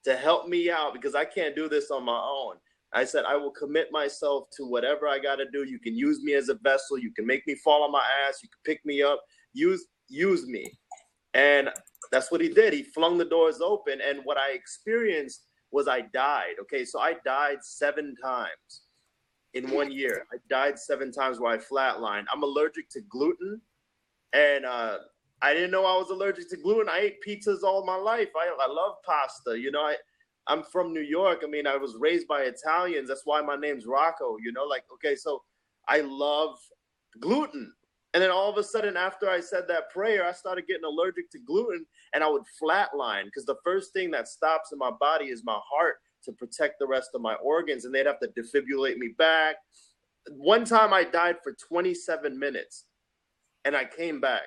to help me out, because I can't do this on my own. I said, I will commit myself to whatever I got to do. You can use me as a vessel. You can make me fall on my ass. You can pick me up. Use me. And that's what he did. He flung the doors open. And what I experienced was I died. Okay, so I died 7 times in 1 year. I died 7 times where I flatlined. I'm allergic to gluten. And I didn't know I was allergic to gluten. I ate pizzas all my life. I love pasta. I'm from New York. I was raised by Italians. That's why my name's Rocco. Okay, so I love gluten. And then all of a sudden, after I said that prayer, I started getting allergic to gluten, and I would flatline, because the first thing that stops in my body is my heart to protect the rest of my organs, and they'd have to defibrillate me back. One time I died for 27 minutes, and I came back.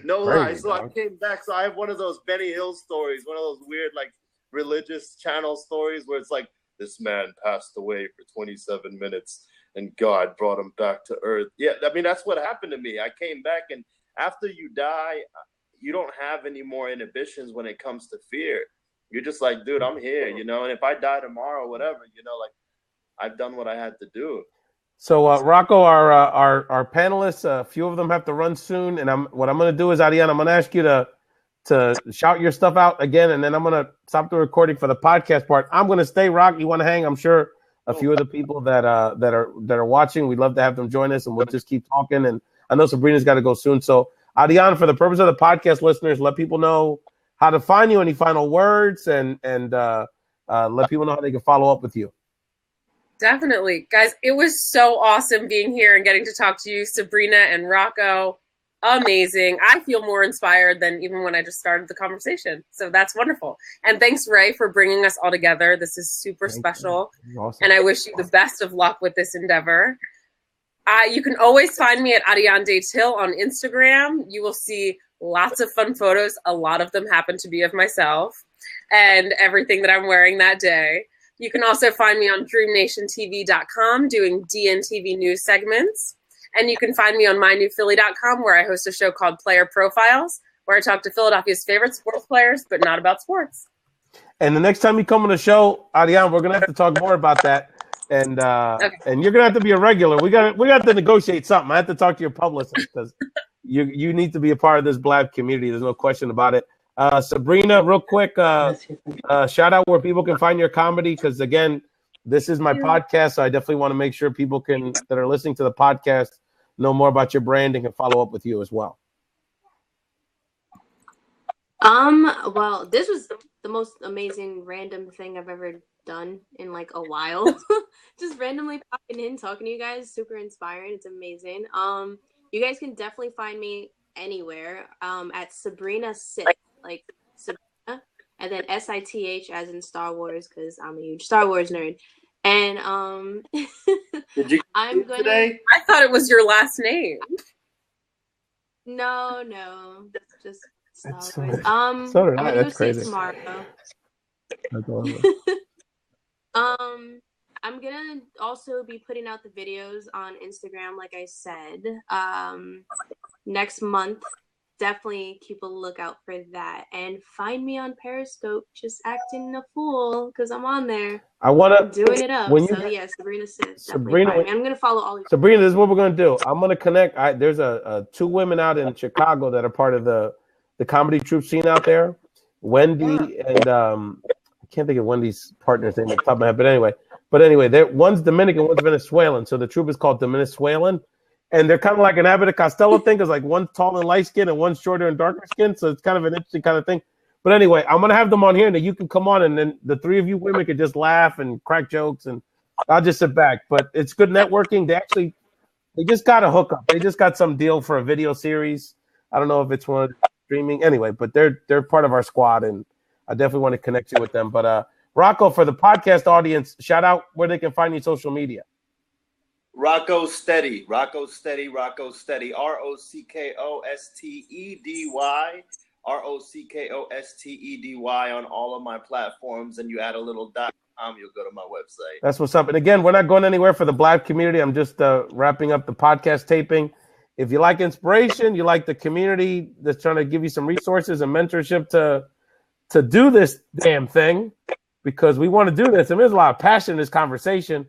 No lie. So I came back. So I have one of those Benny Hill stories, one of those weird, like, religious channel stories where it's like, this man passed away for 27 minutes and God brought him back to earth. Yeah, that's what happened to me. I came back, and after you die, you don't have any more inhibitions when it comes to fear. You're just like, dude, I'm here, and if I die tomorrow, whatever, I've done what I had to do. So Rocco, our panelists, a few of them have to run soon, and what I'm going to do is, Ariane, I'm going to ask you to shout your stuff out again, and then I'm going to stop the recording for the podcast part. I'm going to stay. Rock, you want to hang? I'm sure a few of the people that are watching, we'd love to have them join us, and we'll just keep talking. And I know Sabrina's got to go soon. So Ariane, for the purpose of the podcast listeners, let people know how to find you. Any final words, and let people know how they can follow up with you. Definitely. Guys, it was so awesome being here and getting to talk to you, Sabrina and Rocco. Amazing. I feel more inspired than even when I just started the conversation. So that's wonderful. And thanks, Ray, for bringing us all together. This is super special. Awesome. And I wish you the best of luck with this endeavor. You can always find me at Ariane Datil on Instagram. You will see lots of fun photos. A lot of them happen to be of myself and everything that I'm wearing that day. You can also find me on DreamNationTV.com doing DNTV news segments. And you can find me on mynewphilly.com, where I host a show called Player Profiles, where I talk to Philadelphia's favorite sports players, but not about sports. And the next time you come on the show, Ariane, we're gonna have to talk more about that. And okay. And you're gonna have to be a regular. We got to negotiate something. I have to talk to your publicist, because you need to be a part of this Blab community. There's no question about it. Sabrina, real quick, shout out where people can find your comedy, because again, this is my podcast, so I definitely want to make sure people that are listening to the podcast know more about your branding and follow up with you as well. Well, this was the most amazing random thing I've ever done in like a while. Just randomly popping in, talking to you guys, super inspiring. It's amazing. You guys can definitely find me anywhere. At Sabrina Sith, like Sabrina, and then SITH as in Star Wars, because I'm a huge Star Wars nerd. And Did you I'm gonna today? I thought it was your last name. No, just Star That's Wars. so did I'm I. gonna That's go see it crazy. tomorrow. I'm gonna also be putting out the videos on Instagram, like I said. Next month, definitely keep a lookout for that. And find me on Periscope, just acting a fool, because I'm on there. I want to doing it up. when So you, yeah, Sabrina Sith. Sabrina, Definitely find me. I'm gonna follow all of you. Sabrina, this is what we're gonna do. I'm gonna connect. There's two women out in Chicago that are part of the comedy troupe scene out there. Wendy and I can't think of Wendy's partner's name at the top of my head, but anyway, one's Dominican, one's Venezuelan. So the troupe is called Venezuelan, and they're kind of like an Abbott and Costello thing, because like one's tall and light skin and one's shorter and darker skin. So it's kind of an interesting kind of thing. But anyway, I'm gonna have them on here, and then you can come on, and then the three of you women could just laugh and crack jokes, and I'll just sit back. But it's good networking. They just got a hookup. They just got some deal for a video series. I don't know if it's one streaming anyway, but they're part of our squad, and I definitely want to connect you with them. But Rocco, for the podcast audience, shout out where they can find you social media. Rocco Steady, Rocco Steady, Rocco Steady, ROCKOSTEDY on all of my platforms, and you add a little .com, you'll go to my website. That's what's up. And again, we're not going anywhere for the Black community. I'm just wrapping up the podcast taping. If you like inspiration, you like the community that's trying to give you some resources and mentorship to do this damn thing, because we want to do this. And there's a lot of passion in this conversation.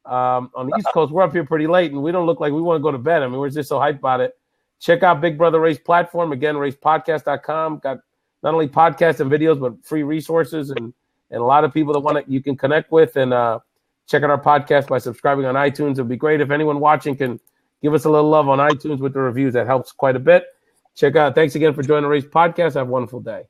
On the East Coast, we're up here pretty late, and we don't look like we want to go to bed. I mean, we're just so hyped about it. Check out Big Brother Race platform. Again, racepodcast.com. Got not only podcasts and videos, but free resources and a lot of people that you can connect with. And check out our podcast by subscribing on iTunes. It would be great if anyone watching can give us a little love on iTunes with the reviews. That helps quite a bit. Check out. Thanks again for joining the Race Podcast. Have a wonderful day.